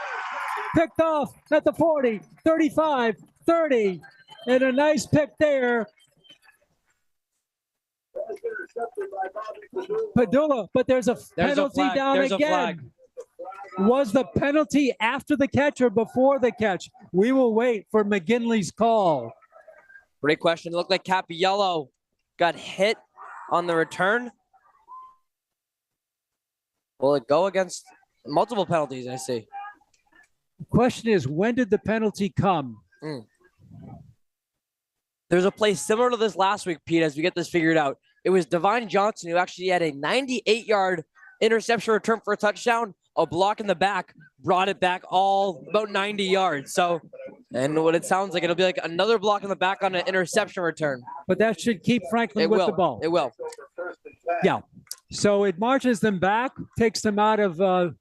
Picked off at the 40, 35, 30. And a nice pick there. Padula, but there's a penalty down again. Was the penalty after the catch or before the catch? We will wait for McGinley's call. Great question. It looked like Capiello got hit on the return. Will it go against multiple penalties? I see. The question is, when did the penalty come? There's a play similar to this last week, Pete, as we get this figured out. It was Devine Johnson who actually had a 98-yard interception return for a touchdown. A block in the back brought it back all about 90 yards. So, and what it sounds like, it'll be like another block in the back on an interception return. But that should keep Franklin with the ball. It will. Yeah. So it marches them back, takes them out of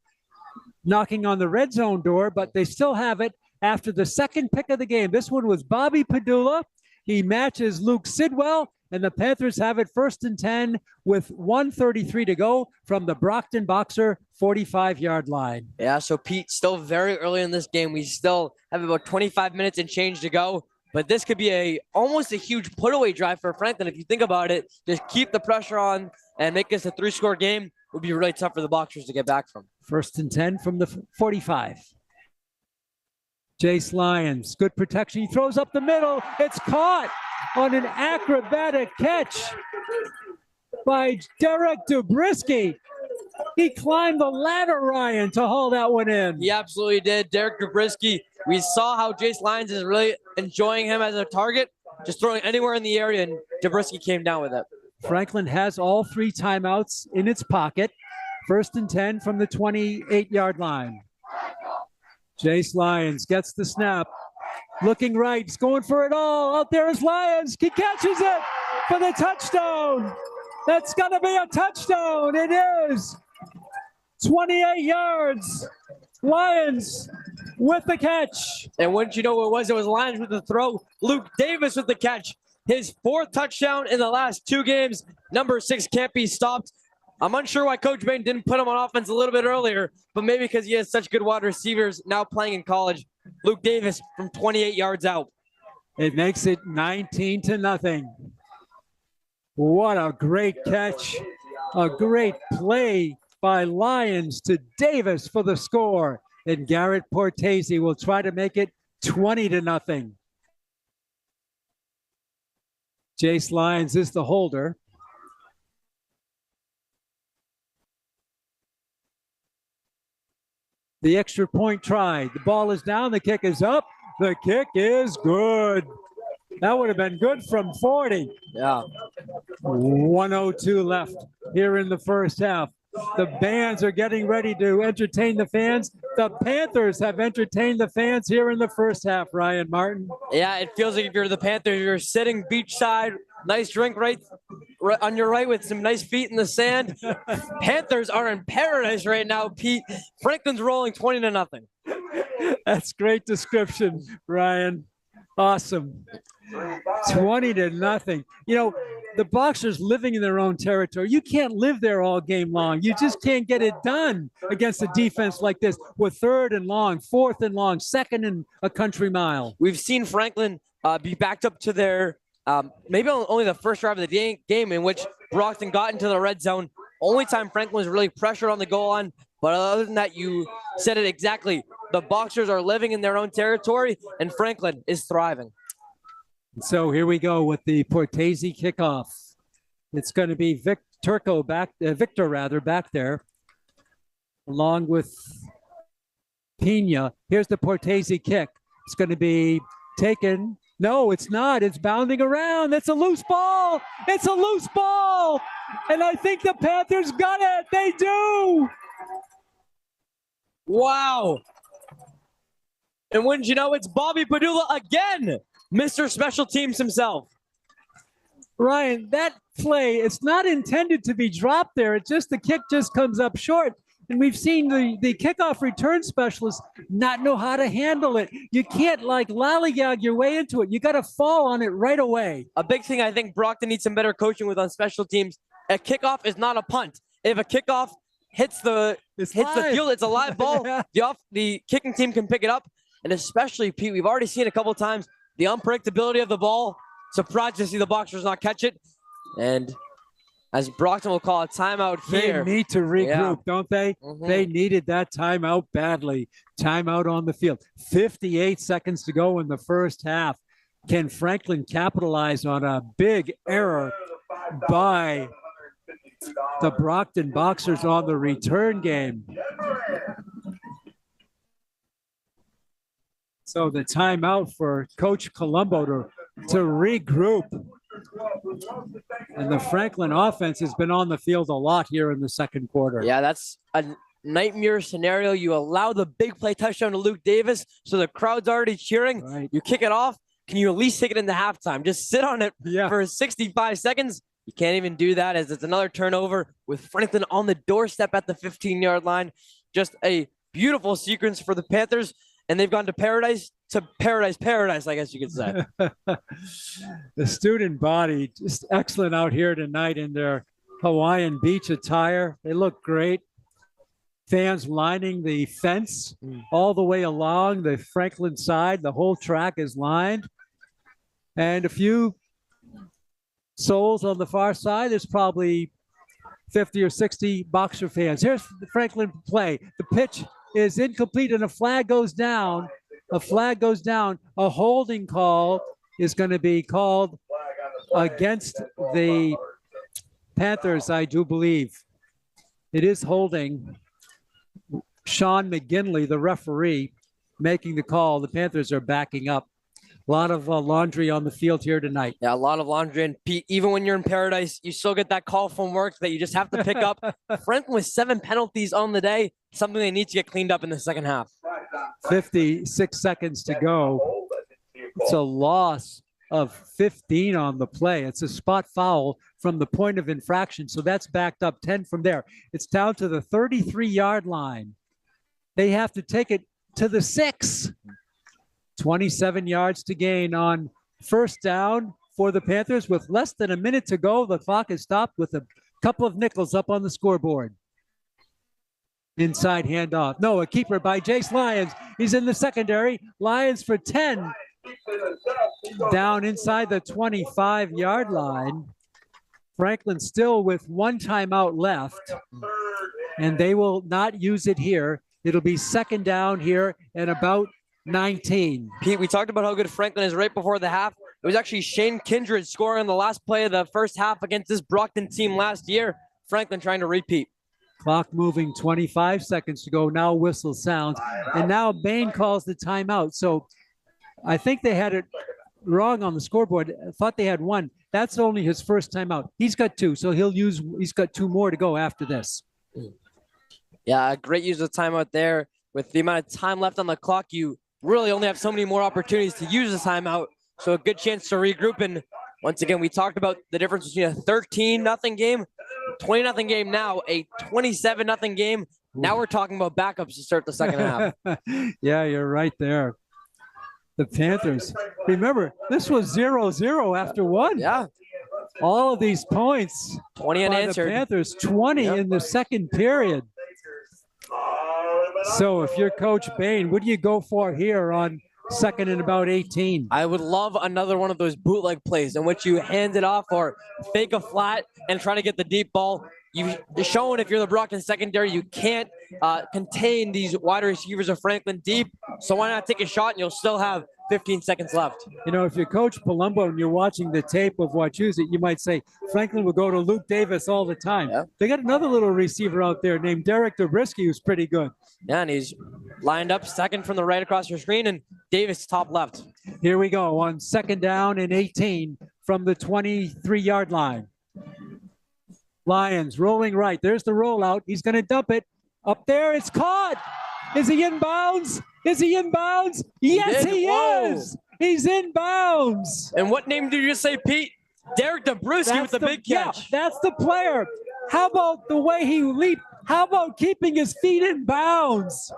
knocking on the red zone door, but they still have it after the second pick of the game. This one was Bobby Padula. He matches Luke Sidwell, and the Panthers have it 1st and 10 with 1:33 to go from the Brockton Boxer 45-yard line. Yeah, so Pete, still very early in this game. We still have about 25 minutes and change to go, but this could be almost a huge put-away drive for Franklin. If you think about it, just keep the pressure on and make this a 3-score game would be really tough for the Boxers to get back from. 1st and 10 from the 45. Jace Lyons, good protection. He throws up the middle. It's caught on an acrobatic catch by Derek Dubrisky. He climbed the ladder, Ryan, to haul that one in. He absolutely did. Derek Dubrisky, we saw how Jace Lyons is really enjoying him as a target, just throwing anywhere in the area, and Dubrisky came down with it. Franklin has all 3 timeouts in its pocket. 1st and 10 from the 28-yard line. Jace Lyons gets the snap. Looking right. He's going for it all. Out there is Lyons. He catches it for the touchdown. That's going to be a touchdown. It is. 28 yards. Lyons with the catch. And wouldn't you know what it was? It was Lyons with the throw. Luke Davis with the catch. His 4th touchdown in the last 2 games. Number 6 can't be stopped. I'm unsure why Coach Bain didn't put him on offense a little bit earlier, but maybe because he has such good wide receivers now playing in college. Luke Davis from 28 yards out. It makes it 19-0. What a great catch. A great play by Lyons to Davis for the score. And Garrett Portese will try to make it 20-0. Jace Lyons is the holder. The extra point tried. The ball is down. The kick is up. The kick is good. That would have been good from 40. Yeah. 1:02 left here in the first half. The bands are getting ready to entertain the fans. The Panthers have entertained the fans here in the first half, Ryan Martin. Yeah, it feels like if you're the Panthers, you're sitting beachside, nice drink right on your right with some nice feet in the sand. Panthers are in paradise right now, Pete. Franklin's rolling 20-0. That's great description, Ryan. Awesome. 20-0. You know, the Boxers living in their own territory. You can't live there all game long. You just can't get it done against a defense like this with 3rd and long, 4th and long, 2nd and a country mile. We've seen Franklin be backed up to their maybe only the first drive of the game in which Brockton got into the red zone. Only time Franklin was really pressured on the goal line. But other than that, you said it exactly. The Boxers are living in their own territory, and Franklin is thriving. So here we go with the Portese kickoff. It's going to be Victor back there, along with Pena. Here's the Portese kick. It's going to be taken. No, it's not. It's bounding around. It's a loose ball. It's a loose ball. And I think the Panthers got it. They do. Wow. And wouldn't you know, it's Bobby Padula again Mr. Special Teams himself. Ryan, that play, it's not intended to be dropped there. It's just the kick just comes up short. And we've seen the kickoff return specialists not know how to handle it. You can't like lollygag your way into it. You got to fall on it right away. A big thing I think Brockton needs some better coaching with on special teams. A kickoff is not a punt. If a kickoff hits the field, it's a live ball. The kicking team can pick it up. And especially, Pete, we've already seen a couple of times the unpredictability of the ball. Surprised to see the Boxers not catch it. And as Brockton will call a timeout here. They need to regroup, don't they? Mm-hmm. They needed that timeout badly. Timeout on the field. 58 seconds to go in the first half. Can Franklin capitalize on a big error by the Brockton Boxers on the return game? So the timeout for Coach Colombo to regroup. And the Franklin offense has been on the field a lot here in the second quarter. Yeah, that's a nightmare scenario. You allow the big play touchdown to Luke Davis, so the crowd's already cheering. Right. You kick it off. Can you at least take it into halftime? Just sit on it for 65 seconds. You can't even do that as it's another turnover with Franklin on the doorstep at the 15-yard line. Just a beautiful sequence for the Panthers. And they've gone to paradise, I guess you could say. The student body, just excellent out here tonight in their Hawaiian beach attire. They look great. Fans lining the fence all the way along the Franklin side. The whole track is lined. And a few souls on the far side. There's probably 50 or 60 Boxer fans. Here's the Franklin play. The pitch is incomplete and a flag goes down. A flag goes down. A holding call is going to be called against the Panthers, I do believe. It is holding. Sean McGinley, the referee, making the call. The Panthers are backing up. A lot of laundry on the field here tonight. Yeah, a lot of laundry. And Pete, even when you're in paradise, you still get that call from work that you just have to pick up. Franklin with 7 penalties on the day, something they need to get cleaned up in the second half. 56 seconds to go. It's a loss of 15 on the play. It's a spot foul from the point of infraction, so that's backed up 10 from there. It's down to the 33-yard line. They have to take it to the 6. 27 yards to gain on first down for the Panthers with less than a minute to go. The clock is stopped with a couple of nickels up on the scoreboard. Inside handoff. No, a keeper by Jace Lyons. He's in the secondary. Lyons for 10. Down inside the 25-yard line. Franklin still with 1 timeout left. And they will not use it here. It'll be second down here at about 19. Pete, we talked about how good Franklin is right before the half. It was actually Shane Kindred scoring on the last play of the first half against this Brockton team last year. Franklin trying to repeat. Clock moving, 25 seconds to go. Now whistle sounds. And now Bain calls the timeout. So I think they had it wrong on the scoreboard. I thought they had 1. That's only his first timeout. He's got 2, so he's got 2 more to go after this. Yeah, great use of timeout there. With the amount of time left on the clock, you really only have so many more opportunities to use the timeout. So a good chance to regroup. And once again, we talked about the difference between a 13-0 game, 20-0 game now, a 27-0 game. Now we're talking about backups to start the second half. Yeah, you're right there. The Panthers. Remember, this was 0-0 after 1. Yeah. All of these points. 20 unanswered. The Panthers, 20 in the second period. So if you're Coach Bain, what do you go for here on second and about 18? I would love another one of those bootleg plays in which you hand it off or fake a flat and try to get the deep ball. You've shown if you're the Brockton secondary, you can't contain these wide receivers of Franklin deep. So why not take a shot and you'll still have 15 seconds left. You know, if you're Coach Palumbo and you're watching the tape of Wachusett, you might say Franklin will go to Luke Davis all the time. Yeah. They got another little receiver out there named Derek Dobrisky who's pretty good. Yeah, and he's lined up second from the right across your screen, and Davis top left. Here we go on second down and 18 from the 23-yard line. Lions rolling right. There's the rollout. He's going to dump it. Up there, it's caught. Is he in bounds? Is he in bounds? Yes, he is. He's in bounds. And what name did you just say, Pete? Derek Dabrowski with the big catch. Yeah, that's the player. How about the way he leaped? How about keeping his feet in bounds?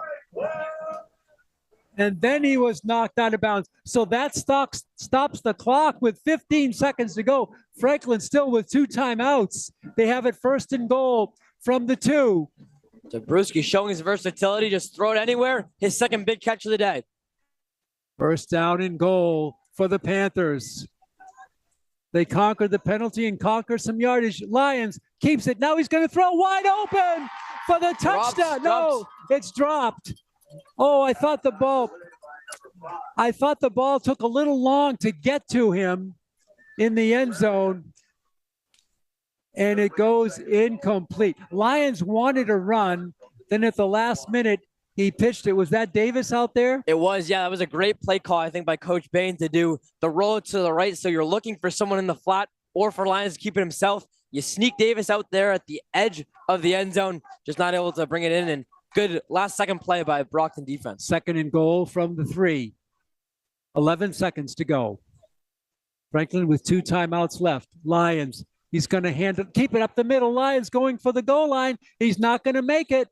And then he was knocked out of bounds. So that stops the clock with 15 seconds to go. Franklin still with 2 timeouts. They have it 1st and goal from the 2. Dabrowski showing his versatility. Just throw it anywhere. His 2nd big catch of the day. 1st down and goal for the Panthers. They conquered the penalty and conquer some yardage. Lions keeps it. Now he's going to throw wide open for the touchdown. No, it's dropped. Oh, I thought the ball took a little long to get to him in the end zone. And it goes incomplete. Lions wanted to run. Then at the last minute, he pitched it. Was that Davis out there? It was, yeah. That was a great play call, I think, by Coach Bain to do the roll to the right. So you're looking for someone in the flat or for Lions to keep it himself. You sneak Davis out there at the edge of the end zone, just not able to bring it in. And good last-second play by Brockton defense. 2nd and goal from the 3. 11 seconds to go. Franklin with 2 timeouts left. Lions. He's going to keep it up the middle. Lions going for the goal line. He's not going to make it.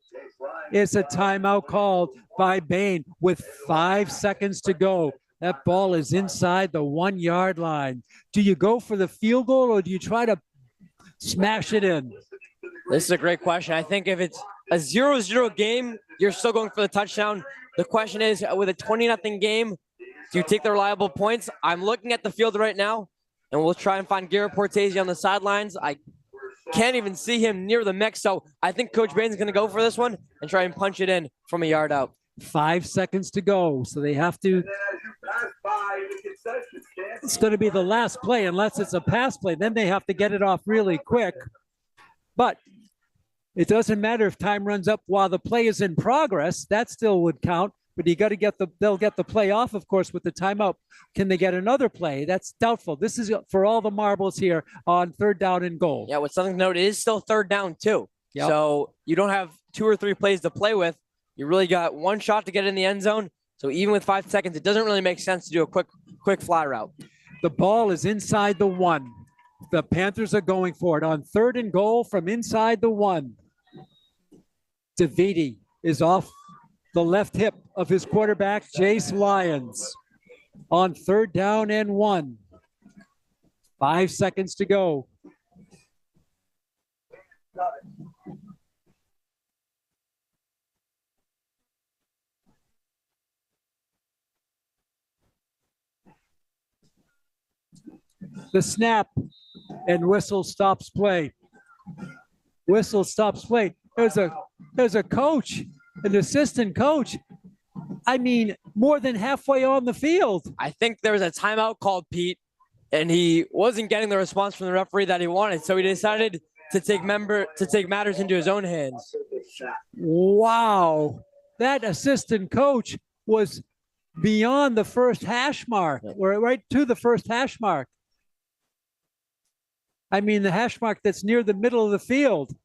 It's a timeout called by Bain with 5 seconds to go. That ball is inside the 1-yard line. Do you go for the field goal or do you try to smash it in? This is a great question. I think if it's a 0-0 game, you're still going for the touchdown. The question is, with a 20-0 game, do you take the reliable points? I'm looking at the field right now. And we'll try and find Garrett Portese on the sidelines. I can't even see him near the mix. So I think Coach Bain's going to go for this one and try and punch it in from a yard out. 5 seconds to go. So they have to. It's going to be the last play unless it's a pass play. Then they have to get it off really quick. But it doesn't matter if time runs up while the play is in progress. That still would count. But you got to they'll get the play off, of course, with the timeout. Can they get another play? That's doubtful. This is for all the marbles here on 3rd down and goal. Yeah, with something to note, it is still 3rd down too. Yep. So you don't have 2 or 3 plays to play with. You really got 1 shot to get in the end zone. So even with 5 seconds, it doesn't really make sense to do a quick fly route. The ball is inside the 1. The Panthers are going for it on 3rd and goal from inside the 1. DeViti is off the left hip of his quarterback, Jace Lyons, on 3rd down and 1. 5 seconds to go. The snap and whistle stops play. Whistle stops play. There's a coach, an assistant coach. I mean, more than halfway on the field. I think there was a timeout called, Pete, and he wasn't getting the response from the referee that he wanted. So he decided to take matters into his own hands. Wow. That assistant coach was beyond the first hash mark, or right to the first hash mark. I mean, the hash mark that's near the middle of the field.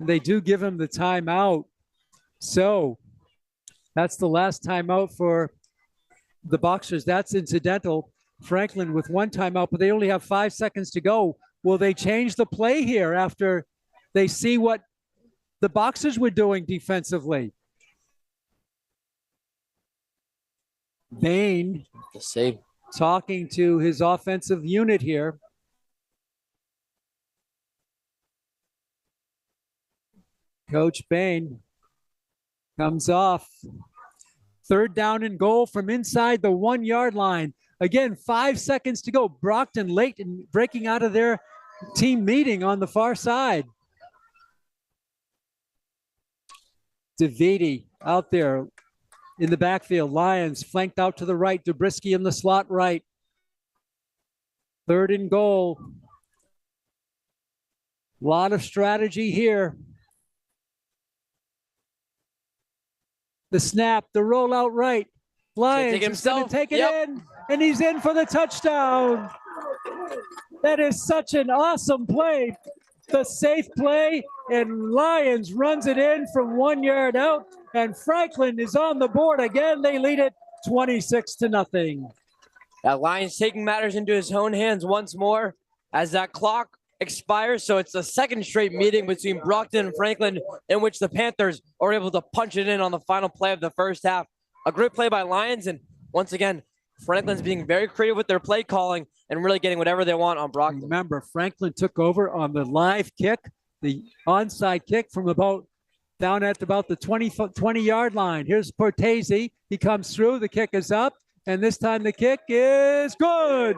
They do give him the timeout. So that's the last timeout for the Boxers. That's incidental. Franklin with 1 timeout, but they only have 5 seconds to go. Will they change the play here after they see what the Boxers were doing defensively? Bain talking to his offensive unit here. Coach Bain comes off. 3rd down and goal from inside the 1-yard line. Again, 5 seconds to go. Brockton late in breaking out of their team meeting on the far side. DeViti out there in the backfield. Lions flanked out to the right. Dabrowski in the slot right. 3rd and goal. A lot of strategy here. The snap, the rollout right. Lions is going to take it in, and he's in for the touchdown. That is such an awesome play. The safe play, and Lions runs it in from 1 yard out, and Franklin is on the board again. They lead it 26-0. Lions taking matters into his own hands once more as that clock expires. So it's the second straight meeting between Brockton and Franklin in which the Panthers are able to punch it in on the final play of the first half. A great play by Lions, and once again, Franklin's being very creative with their play calling and really getting whatever they want on Brockton. Remember, Franklin took over on the live kick, the onside kick from down at about the 20-yard line. Here's Portese. He comes through. The kick is up, and this time the kick is good.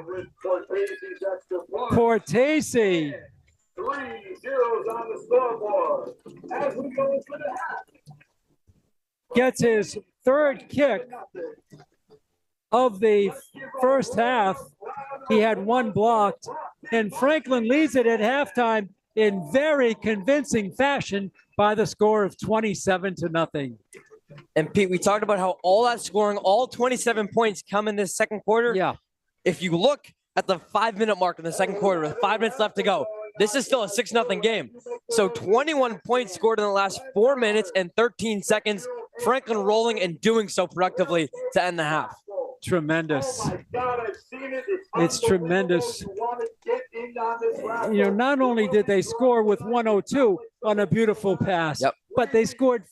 Portese. 3 zeros on the scoreboard as we go into the half. Gets his third kick of the first half. He had one blocked, and Franklin leads it at halftime in very convincing fashion by the score of 27-0. And Pete, we talked about how all that scoring, all 27 points come in this second quarter. Yeah. If you look at the 5-minute mark in the second quarter with 5 minutes left to go, this is still a 6-0 game. So 21 points scored in the last 4 minutes and 13 seconds. Franklin rolling and doing so productively to end the half. Tremendous. It's tremendous. Not only did they score with 102 on a beautiful pass, but they scored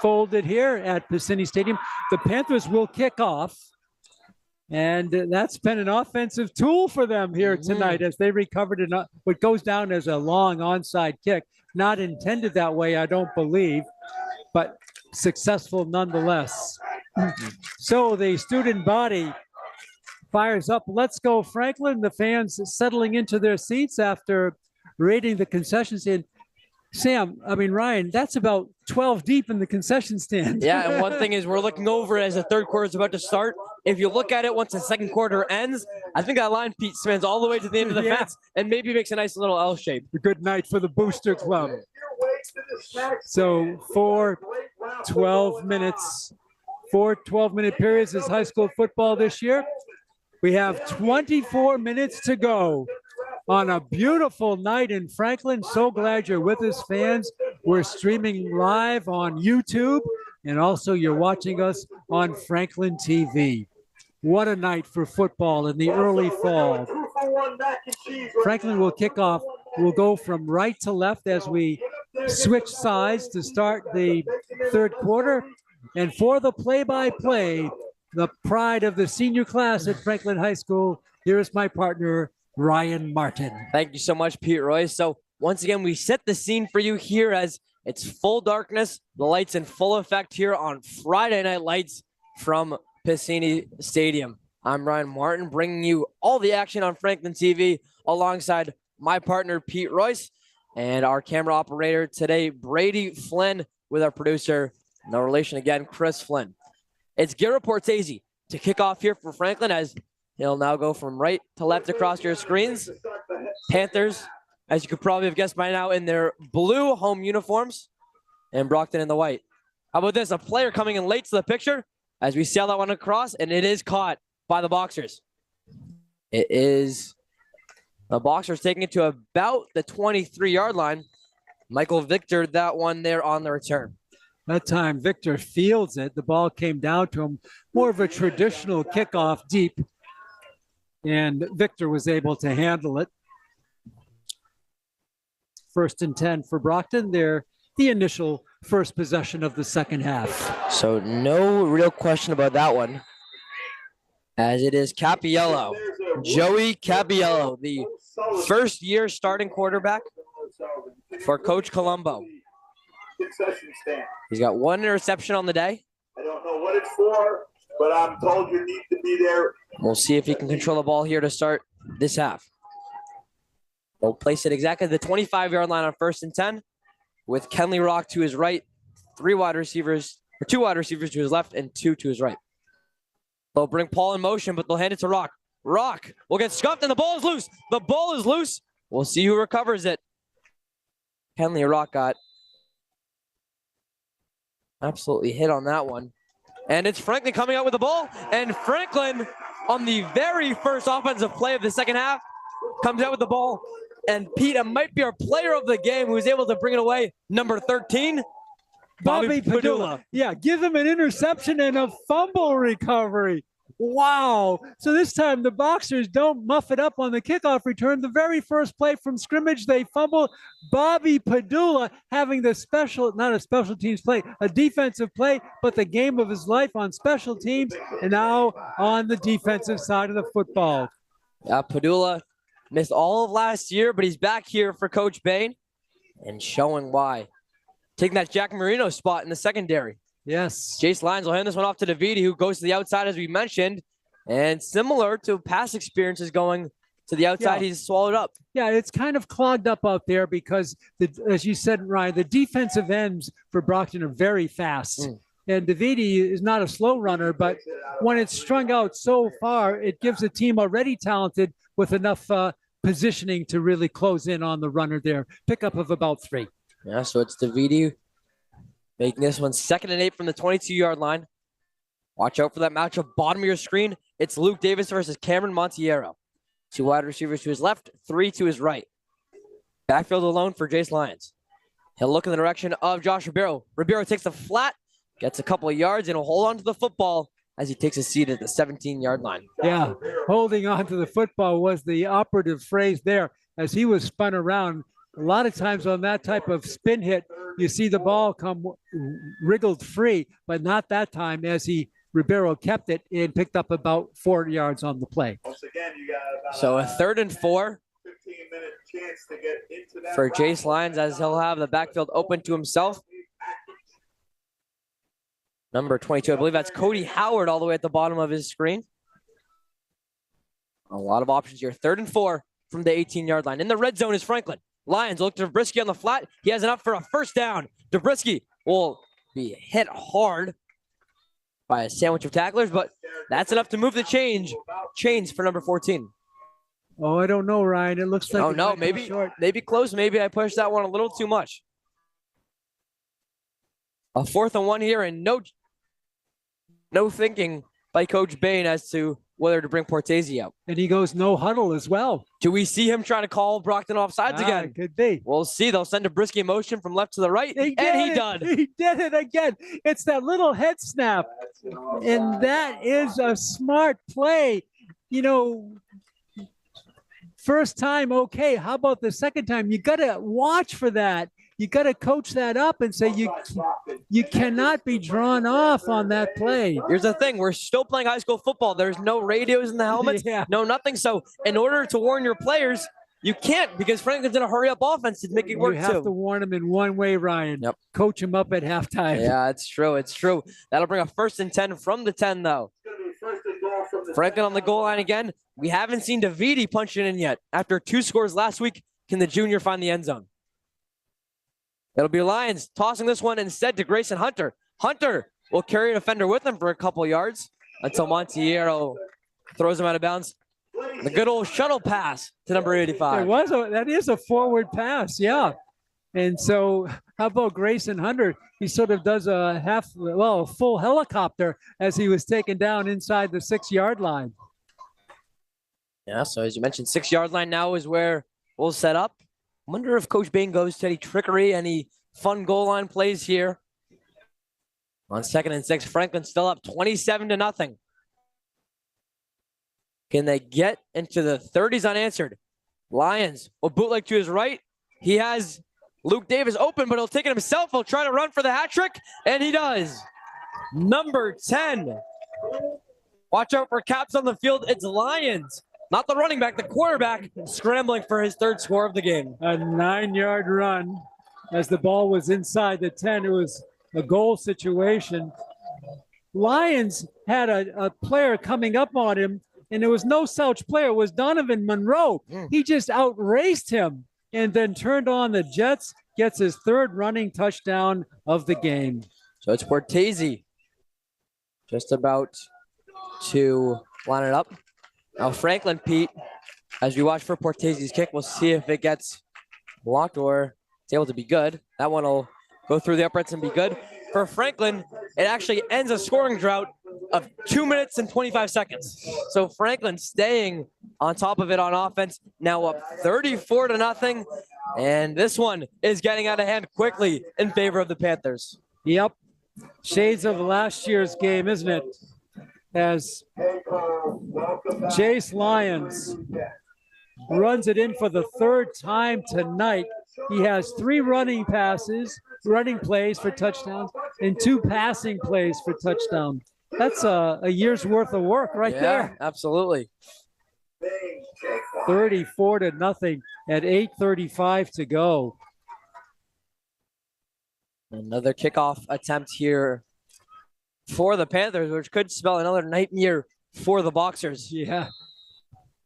folded here at Varsity Stadium. The Panthers will kick off. And that's been an offensive tool for them here tonight as they recovered what goes down as a long onside kick. Not intended that way, I don't believe, but successful nonetheless. So the student body fires up. Let's go, Franklin. The fans settling into their seats after raiding the concession stand. Ryan, that's about 12 deep in the concession stand. Yeah, and one thing is we're looking over as the third quarter is about to start. If you look at it once the second quarter ends, I think that line, Pete, spans all the way to the end of the fence and maybe makes a nice little L shape. A good night for the Booster Club. So 4 12-minute periods is high school football this year. We have 24 minutes to go on a beautiful night in Franklin. So glad you're with us, fans. We're streaming live on YouTube, and also you're watching us on Franklin TV. What a night for football in the early fall. Franklin will kick off. We'll go from right to left as we switch sides to start the third quarter. And for the play-by-play, the pride of the senior class at Franklin High School, here is my partner, Ryan Martin. Thank you so much, Pete Royce. So once again, we set the scene for you here as it's full darkness. The lights in full effect here on Friday Night Lights from Varsity Stadium. I'm Ryan Martin, bringing you all the action on Franklin TV alongside my partner, Pete Royce, and our camera operator today, Brady Flynn, with our producer, no relation again, Chris Flynn. It's Garrett Portese to kick off here for Franklin as he'll now go from right to left across your screens. Panthers, as you could probably have guessed by now, in their blue home uniforms, and Brockton in the white. How about this? A player coming in late to the picture as we sail that one across, and it is caught by the Boxers. It is the Boxers taking it to about the 23-yard line. Michael Victor, that one there on the return. That time, Victor fields it. The ball came down to him. More of a traditional kickoff deep. And Victor was able to handle it. 1st and 10 for Brockton. They're the initial first possession of the second half. So no real question about that one, as it is Capiello. Joey Capiello, the first-year starting quarterback for Coach Colombo. He's got one interception on the day. I don't know what it's for, but I'm told you need to be there. We'll see if he can control the ball here to start this half. They'll place it exactly at the 25-yard line on 1st and 10 with Kenley Rock to his right, 2 wide receivers to his left, and 2 to his right. They'll bring Paul in motion, but they'll hand it to Rock. Rock will get scuffed, and the ball is loose. The ball is loose. We'll see who recovers it. Kenley Rock got absolutely hit on that one. And it's Franklin coming out with the ball. And Franklin, on the very first offensive play of the second half, comes out with the ball. And Pete, it might be our player of the game who was able to bring it away, number 13, Bobby Padula. Yeah, give him an interception and a fumble recovery. Wow. So this time the Boxers don't muff it up on the kickoff return. The very first play from scrimmage, they fumble. Bobby Padula having the not a special teams play, a defensive play, but the game of his life on special teams and now on the defensive side of the football. Padula missed all of last year, but he's back here for Coach Bain and showing why. Taking that Jack Marino spot in the secondary. Yes. Jace Lyons will hand this one off to Davidi, who goes to the outside, as we mentioned. And similar to past experiences going to the outside, he's swallowed up. Yeah, it's kind of clogged up out there because, as you said, Ryan, the defensive ends for Brockton are very fast. And Davidi is not a slow runner, but when it's strung out so far, it gives a team already talented with enough positioning to really close in on the runner there. Pickup of about 3. Yeah, so it's Davidi making this one 2nd and 8 from the 22-yard line. Watch out for that matchup. Bottom of your screen, it's Luke Davis versus Cameron Montiero. 2 wide receivers to his left, 3 to his right. Backfield alone for Jace Lyons. He'll look in the direction of Josh Ribeiro. Ribeiro takes the flat, gets a couple of yards, and he'll hold on to the football as he takes a seat at the 17-yard line. Yeah, holding on to the football was the operative phrase there as he was spun around. a lot of times on that type of spin hit, you see the ball come wriggled free, but not that time, as Ribeiro kept it and picked up about 4 yards on the play. Once again, you got about So a 3rd and 4 15-minute chance to get into that for Jace Lyons, as he'll have the backfield open to himself. Number 22, I believe that's Cody Howard all the way at the bottom of his screen. A lot of options here. 3rd and 4 from the 18-yard line. In the red zone is Franklin. Lions look to Zabriskie on the flat. He has enough for a first down. Zabriskie will be hit hard by a sandwich of tacklers, but that's enough to move the chains for number 14. Oh, I don't know, Ryan. It looks like Oh no, maybe close. Maybe I pushed that one a little too much. A 4th and 1 here, and no thinking by Coach Bain as to whether to bring Portese out. And he goes no huddle as well. Do we see him trying to call Brockton offsides again? Could be. We'll see. They'll send Zabriskie in motion from left to the right, and he done. He did it again. It's that little head snap, and that is a smart play. You know, first time, okay. How about the second time? You got to watch for that. You got to coach that up and say you cannot be drawn off on that play. Here's the thing. We're still playing high school football. There's no radios in the helmets. No nothing. So in order to warn your players, you can't, because Franklin's in a hurry-up offense to make it work too. You have to warn them in one way, Ryan. Yep. Coach them up at halftime. Yeah, it's true. It's true. That'll bring a 1st and 10 from the 10, though. Franklin on the goal line again. We haven't seen Davidi punch it in yet. After 2 scores last week, can the junior find the end zone? It'll be Lions tossing this one instead to Grayson Hunter. Hunter will carry a defender with him for a couple yards until Montiero throws him out of bounds. The good old shuttle pass to number 85. That is a forward pass, yeah. And so how about Grayson Hunter? He sort of does a full helicopter as he was taken down inside the 6-yard line. Yeah, so as you mentioned, 6-yard line now is where we'll set up. Wonder if Coach Bain goes to any trickery, any fun goal line plays here. On 2nd and 6, Franklin still up 27-0. Can they get into the 30s unanswered? Lions will bootleg to his right. He has Luke Davis open, but he'll take it himself. He'll try to run for the hat trick, and he does. Number 10. Watch out for caps on the field. It's Lions. Not the running back, the quarterback, scrambling for his 3rd score of the game. A 9-yard run as the ball was inside the 10. It was a goal situation. Lions had a player coming up on him, and it was no slouch player. It was Donovan Monroe. He just outraced him and then turned on the Jets, gets his 3rd running touchdown of the game. So it's Portese just about to line it up. Now Franklin, Pete, as we watch for Portese's kick, we'll see if it gets blocked or it's able to be good. That one will go through the uprights and be good. For Franklin, it actually ends a scoring drought of 2 minutes and 25 seconds. So Franklin staying on top of it on offense, now up 34-0. And this one is getting out of hand quickly in favor of the Panthers. Yep. Shades of last year's game, isn't it? As Jace Lyons runs it in for the 3rd time tonight. He has 3 running plays for touchdowns, and 2 passing plays for touchdown. That's a year's worth of work right there. Absolutely. 34-0 at 8:35 to go. Another kickoff attempt here for the Panthers, which could spell another nightmare for the Boxers. Yeah.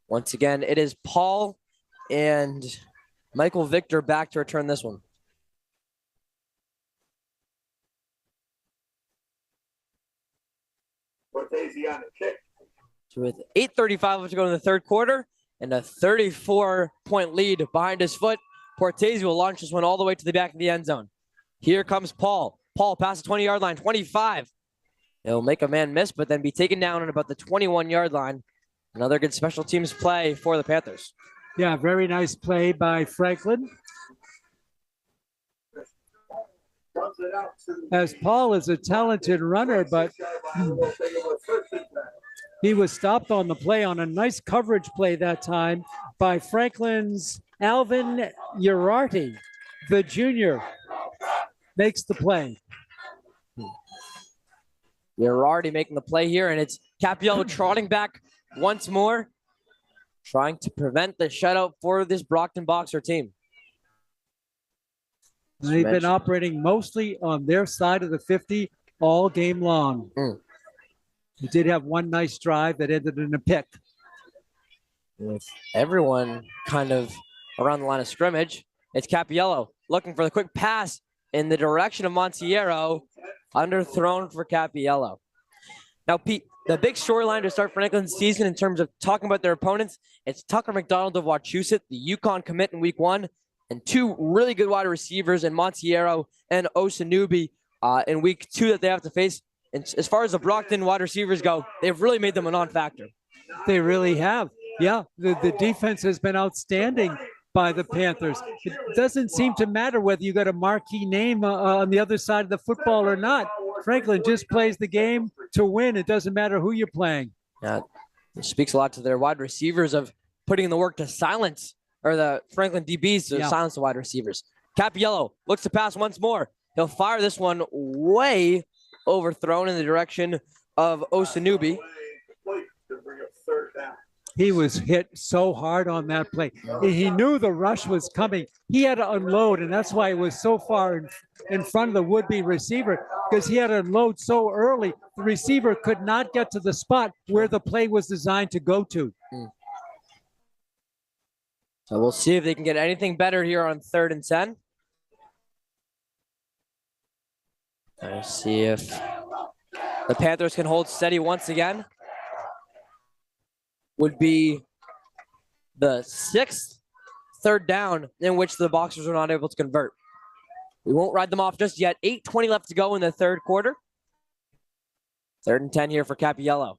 Once again, it is Paul and Michael Victor back to return this one. Portese on the kick. So with 8:35 left to go in the 3rd quarter and a 34-point lead behind his foot, Portese will launch this one all the way to the back of the end zone. Here comes Paul. Paul past the 20-yard line, 25. He'll make a man miss, but then be taken down at about the 21-yard line. Another good special teams play for the Panthers. Yeah, very nice play by Franklin. As Paul is a talented runner, but he was stopped on the play on a nice coverage play that time by Franklin's Alvin Uriarte, the junior, makes the play. You're already making the play here, and it's Capiello trotting back once more, trying to prevent the shutout for this Brockton Boxer team. They've been operating mostly on their side of the 50 all game long. They did have one nice drive that ended in a pick. With everyone kind of around the line of scrimmage, it's Capiello looking for the quick pass in the direction of Montiero, underthrown for Capiello. Now, Pete, the big storyline to start Franklin's season in terms of talking about their opponents, it's Tucker McDonald of Wachusett, the UConn commit in week 1, and 2 really good wide receivers in Montiero and Osanubi in week 2 that they have to face. And as far as the Brockton wide receivers go, they've really made them a non-factor. They really have. Yeah, the defense has been outstanding by the Panthers. It doesn't seem to matter whether you got a marquee name on the other side of the football or not. Franklin just plays the game to win. It doesn't matter who you're playing. Yeah, it speaks a lot to their wide receivers of putting in the work to silence, or the Franklin DBs to silence the wide receivers. Capiello looks to pass once more. He'll fire this one way overthrown in the direction of Osanubi. He was hit so hard on that play. He knew the rush was coming. He had to unload, and that's why he was so far in front of the would-be receiver, because he had to unload so early. The receiver could not get to the spot where the play was designed to go to. So we'll see if they can get anything better here on 3rd and 10. Let's see if the Panthers can hold steady once again. Would be the 6th 3rd down in which the Boxers are not able to convert. We won't ride them off just yet. 8:20 left to go in the 3rd quarter. 3rd and 10 here for Capiello.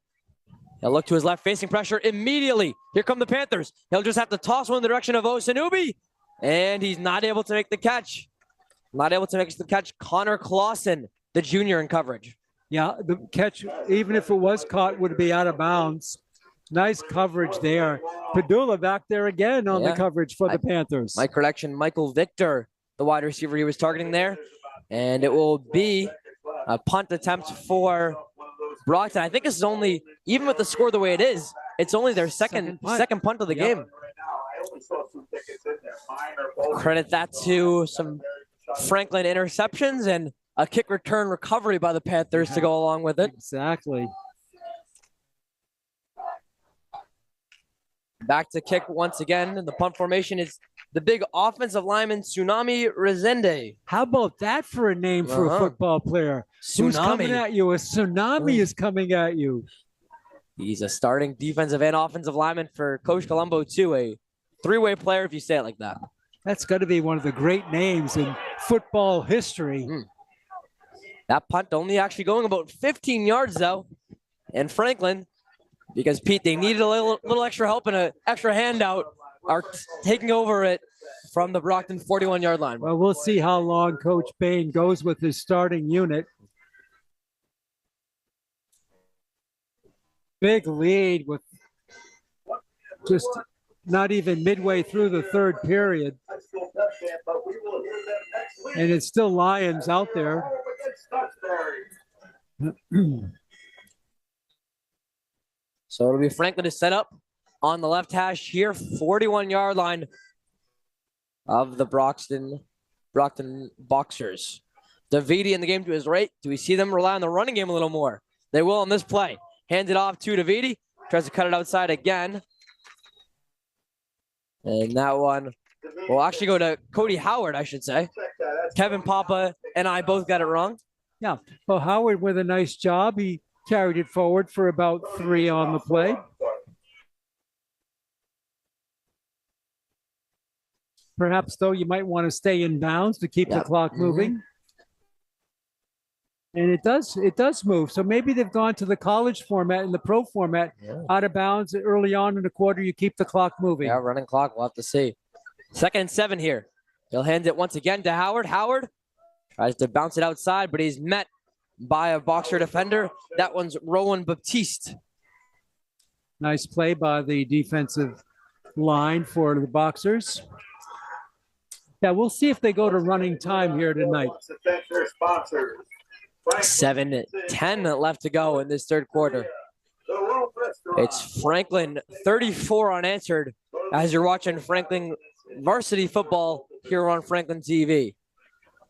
He'll look to his left, facing pressure immediately. Here come the Panthers. He'll just have to toss one in the direction of Osanubi, and he's not able to make the catch. Not able to make the catch. Connor Clausen, the junior, in coverage. Yeah, the catch, even if it was caught, would be out of bounds. Nice coverage there. Padula back there again on the coverage for the Panthers. My correction, Michael Victor, the wide receiver he was targeting there. And it will be a punt attempt for Brockton. I think this is only, even with the score the way it is, it's only their second punt of the game. Credit that to some Franklin interceptions and a kick return recovery by the Panthers to go along with it. Exactly. Back to kick once again. The punt formation is the big offensive lineman, Tsunami Resende. How about that for a name for a football player? Tsunami. Who's coming at you? A tsunami is coming at you. He's a starting defensive and offensive lineman for Coach Colombo, too. A 3-way player, if you say it like that. That's got to be one of the great names in football history. That punt only actually going about 15 yards, though. And Franklin, because, Pete, they needed a little extra help and an extra handout, are taking over it from the Brockton 41-yard line. Well, we'll see how long Coach Bain goes with his starting unit. Big lead with just not even midway through the 3rd period. And it's still Lions out there. So it'll be Franklin to set up on the left hash here, 41-yard line of the Brockton Boxers. Davidi in the game to his right. Do we see them rely on the running game a little more? They will on this play. Hands it off to Davidi. Tries to cut it outside again. And that one will actually go to Cody Howard, I should say. Kevin Papa and I both got it wrong. Yeah, well, Howard with a nice job. He carried it forward for about 3 on the play. Perhaps, though, you might want to stay in bounds to keep the clock moving. And it does move. So maybe they've gone to the college format and the pro format. Out of bounds early on in the quarter, you keep the clock moving. Yeah, running clock. We'll have to see. 2nd and 7 here. He'll hand it once again to Howard. Howard tries to bounce it outside, but he's met by a Boxer defender. That one's Rowan Baptiste. Nice play by the defensive line for the Boxers. Yeah, we'll see if they go to running time here tonight. Wants to thank their sponsors. 7:10 left to go in this third quarter. The Roof Restaurant. It's Franklin 34 unanswered as you're watching Franklin varsity football here on Franklin TV.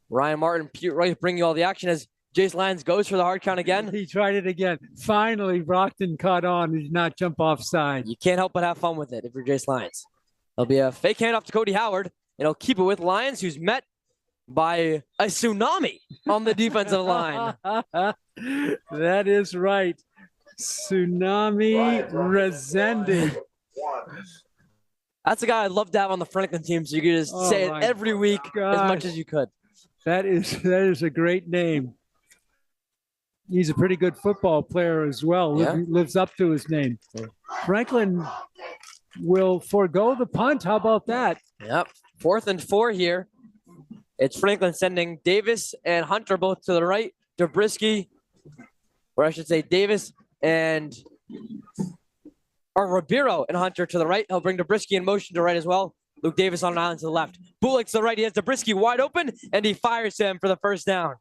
Ryan Martin, Pete Royce bring you all the action as Jace Lyons goes for the hard count again. He tried it again. Finally, Brockton caught on and did not jump offside. You can't help but have fun with it if you're Jace Lyons. There'll be a fake handoff to Cody Howard, and he'll keep it with Lyons, who's met by a tsunami on the defensive line. That is right. Tsunami Resende. That's a guy I'd love to have on the Franklin team, so you could just say it every week as much as you could. That is a great name. He's a pretty good football player as well. Yeah. Lives up to his name. Franklin will forego the punt. How about that? Yep. 4th and 4 here. It's Franklin sending Davis and Hunter both to the right. Dobrisky, or I should say Davis and Ribeiro and Hunter to the right. He'll bring Dobrisky in motion to right as well. Luke Davis on an island to the left. Bulik to the right. He has Dobrisky wide open, and he fires him for the first down.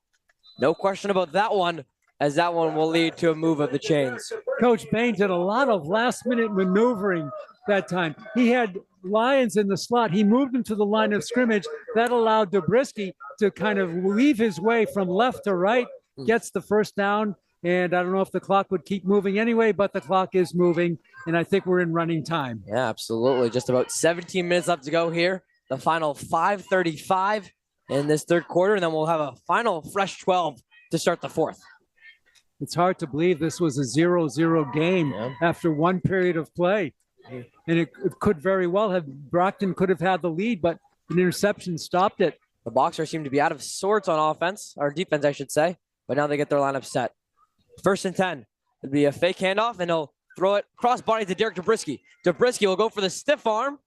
No question about that one, as that one will lead to a move of the chains. Coach Bain did a lot of last-minute maneuvering that time. He had Lyons in the slot. He moved him to the line of scrimmage. That allowed Dobrisky to kind of weave his way from left to right, gets the first down. And I don't know if the clock would keep moving anyway, but the clock is moving, and I think we're in running time. Yeah, absolutely. Just about 17 minutes left to go here. The final 5:35 in this third quarter, and then we'll have a final fresh 12 to start the fourth. It's hard to believe this was a 0-0 game after one period of play. And it could very well have, Brockton could have had the lead, but an interception stopped it. The Boxers seem to be out of sorts on offense, or defense, I should say, but now they get their lineup set. 1st and 10. It'll be a fake handoff, and he'll throw it cross body to Derek Dobrisky. Dobrisky will go for the stiff arm,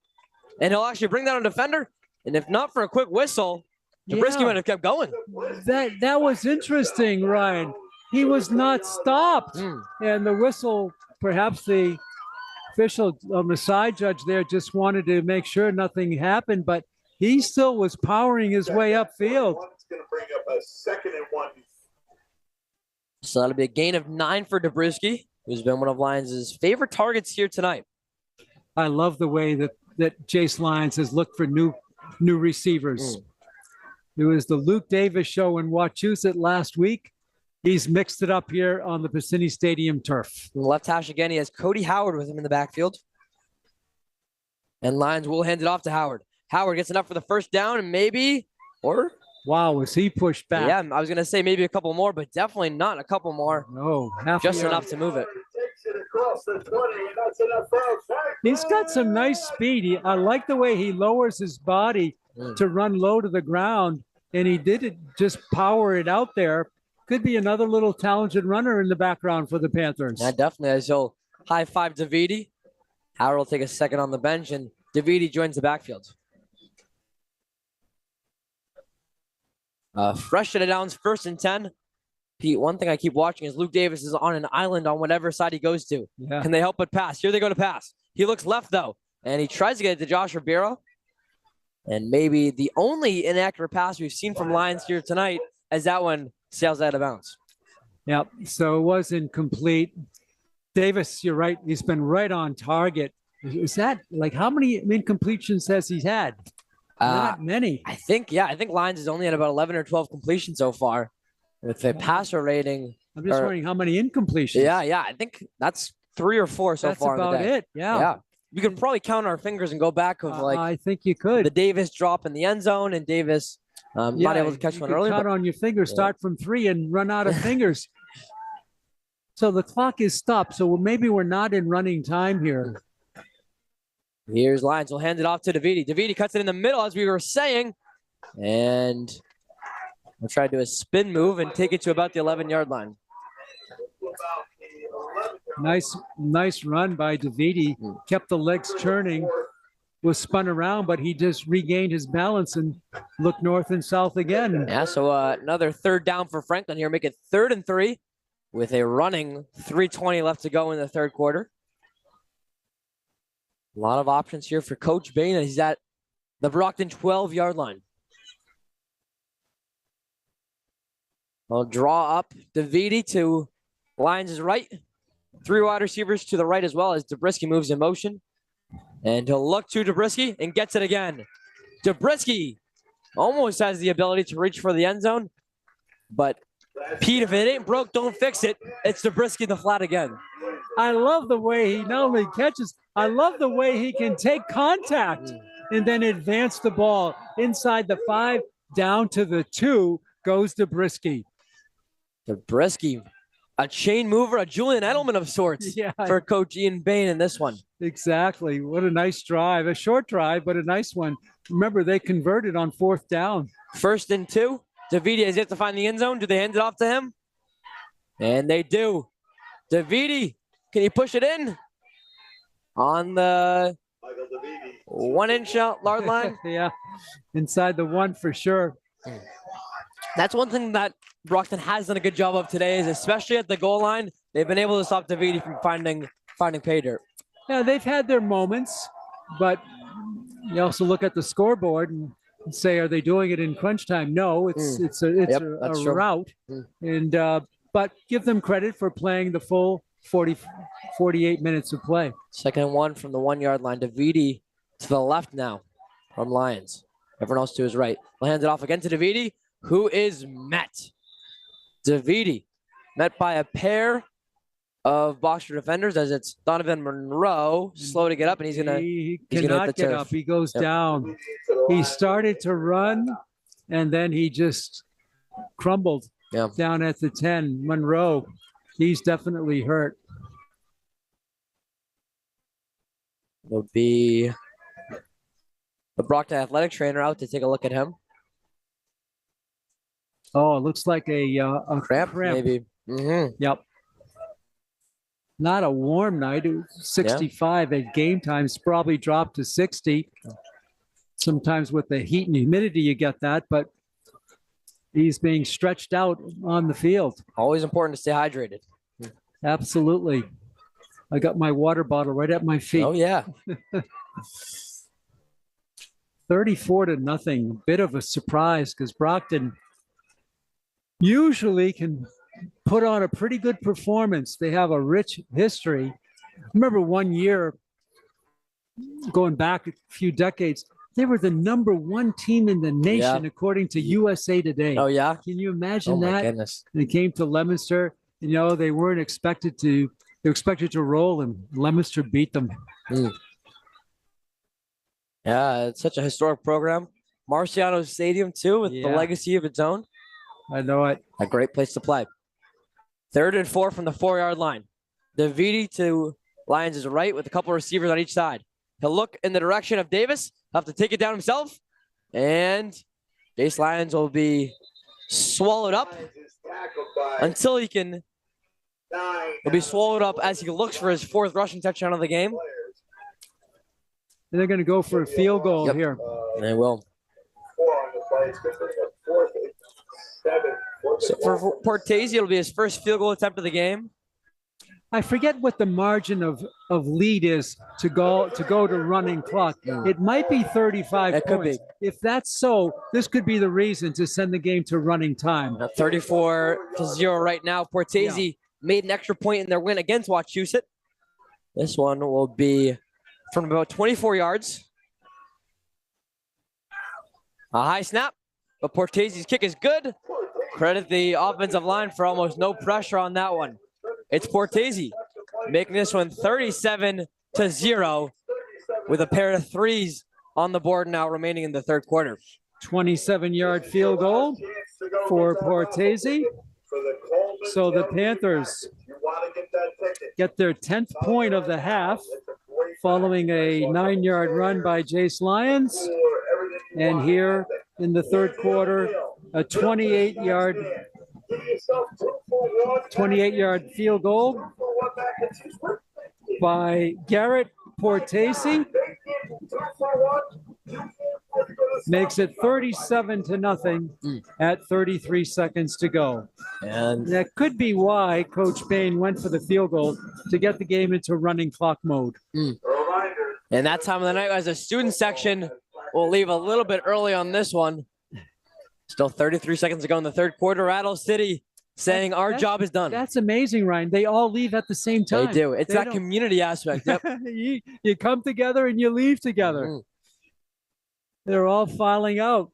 and he'll actually bring down a defender. And if not for a quick whistle, Dobrisky might have kept going. That was interesting, Ryan. He was not stopped. And the whistle, perhaps the official on the side judge there just wanted to make sure nothing happened, but he still was powering his way upfield. It's going to bring up a 2nd and 1. So that'll be a gain of 9 for Dobrisky, who's been one of Lyons' favorite targets here tonight. I love the way that Jace Lyons has looked for new receivers. It was the Luke Davis show in Wachusett last week. He's mixed it up here on the Varsity Stadium turf. From the left hash again, he has Cody Howard with him in the backfield. And Lyons will hand it off to Howard. Howard gets enough for the first down, and maybe, or? Wow, was he pushed back? Yeah, I was going to say maybe a couple more, but definitely not a couple more. No, just enough to move it. Takes it across the 20, and that's enough for a flag. He's got some nice speed. I like the way he lowers his body to run low to the ground, and he did it, just power it out there. Could be another little talented runner in the background for the Panthers. Yeah, definitely. As he'll high-five Davidi. Howard will take a second on the bench, and Davidi joins the backfield. Fresh to the downs, 1st and 10. Pete, one thing I keep watching is Luke Davis is on an island on whatever side he goes to. Yeah. Can they help but pass? Here they go to pass. He looks left, though, and he tries to get it to Josh Ribeiro. And maybe the only inaccurate pass we've seen from Lyons here tonight as that one sails out of bounds. Yep, so it was incomplete. Davis, you're right. He's been right on target. Is that, like, how many incompletions has he had? Not many. I think Lyons is only at about 11 or 12 completions so far with a passer rating. I'm just wondering how many incompletions. Yeah. I think that's 3 or 4 so far. That's about it. Yeah. We could probably count our fingers and go back of I think you could. The Davis drop in the end zone and Davis not able to catch one early. Count on your fingers, start from 3 and run out of fingers. So the clock is stopped. So maybe we're not in running time here. Here's Lyons. We'll hand it off to Davidi. Davidi cuts it in the middle, as we were saying. And we'll try to do a spin move and take it to about the 11-yard line. Nice run by Davidi. Kept the legs churning. Was spun around, but he just regained his balance and looked north and south again. Yeah, so another 3rd down for Franklin here. Make it 3rd and 3 with a running 3:20 left to go in the third quarter. A lot of options here for Coach Bain. He's at the Brockton 12-yard line. I'll draw up Davidi to Lyons' right. 3 wide receivers to the right as well as Zabriskie moves in motion. And he'll look to Zabriskie and gets it again. Zabriskie almost has the ability to reach for the end zone. But Pete, if it ain't broke, don't fix it. It's Zabriskie in the flat again. I love the way he not only catches, I love the way he can take contact and then advance the ball inside the 5, down to the 2 goes Zabriskie. Zabriskie, a chain mover, a Julian Edelman of sorts for Coach Ian Bain in this one. Exactly. What a nice drive. A short drive, but a nice one. Remember, they converted on 4th down. 1st and 2. Davidi has yet to find the end zone. Do they hand it off to him? And they do. Davidi, can he push it in? On the 1-inch yard line? Yeah, inside the 1 for sure. That's one thing that Brockton has done a good job of today, is especially at the goal line, they've been able to stop Davidi from finding pay dirt. Yeah, they've had their moments, but you also look at the scoreboard and say, are they doing it in crunch time? No, it's a route, and but give them credit for playing the full 48 minutes of play. 2nd and 1 from the 1-yard line. Davidi to the left now from Lyons. Everyone else to his right. We'll hand it off again to Davidi, who is met. Davidi met by a pair of Boxer defenders, as it's Donovan Monroe, slow to get up, and he's gonna cannot get up. He goes down. He started to run, and then he just crumbled down at the 10. Monroe, he's definitely hurt. Will be the Brockton athletic trainer out to take a look at him. Oh, it looks like a cramp. Maybe. Yep. Not a warm night. It was 65 at game time. It's probably dropped to 60. Sometimes with the heat and humidity, you get that, but he's being stretched out on the field. Always important to stay hydrated. Absolutely. I got my water bottle right at my feet. Oh, yeah. 34-0. Bit of a surprise because Brockton usually can put on a pretty good performance. They have a rich history. I remember one year, going back a few decades, they were the #1 team in the nation, according to USA Today. Oh, yeah? Can you imagine that? Oh, my goodness. They came to Leominster. You know, they weren't expected to. They were expected to roll, and Leominster beat them. Yeah, it's such a historic program. Marciano Stadium, too, with the legacy of its own. I know it. A great place to play. 3rd and 4 from the 4-yard line. Davidi to Lyons' right with a couple of receivers on each side. He'll look in the direction of Davis. He'll have to take it down himself. And Jace Lyons will be swallowed up until he can. He'll be swallowed up as he looks for his 4th rushing touchdown of the game. And they're going to go for a field goal here. They will. So for Portese, it'll be his first field goal attempt of the game. I forget what the margin of lead is to go to running clock. It might be 35 it points. Could be. If that's so, this could be the reason to send the game to running time. 34-0 right now. Portese made an extra point in their win against Wachusett. This one will be from about 24 yards. A high snap, but Portese's kick is good. Credit the offensive line for almost no pressure on that one. It's Portese making this one 37-0 with a pair of threes on the board now remaining in the 3rd quarter. 27-yard field goal for Portese. So the Panthers get their 10th point of the half following a 9-yard run by Jace Lyons. And here in the 3rd quarter, a 28-yard field goal by Garrett Portese. Makes it 37-0 at 33 seconds to go. And that could be why Coach Bain went for the field goal, to get the game into running clock mode. And that time of the night, as a student section will leave a little bit early on this one. Still 33 seconds to go in the third quarter. Rattle City saying our job is done. That's amazing, Ryan. They all leave at the same time. They do. It's that community aspect. Yep. you come together and you leave together. Mm-hmm. They're all filing out.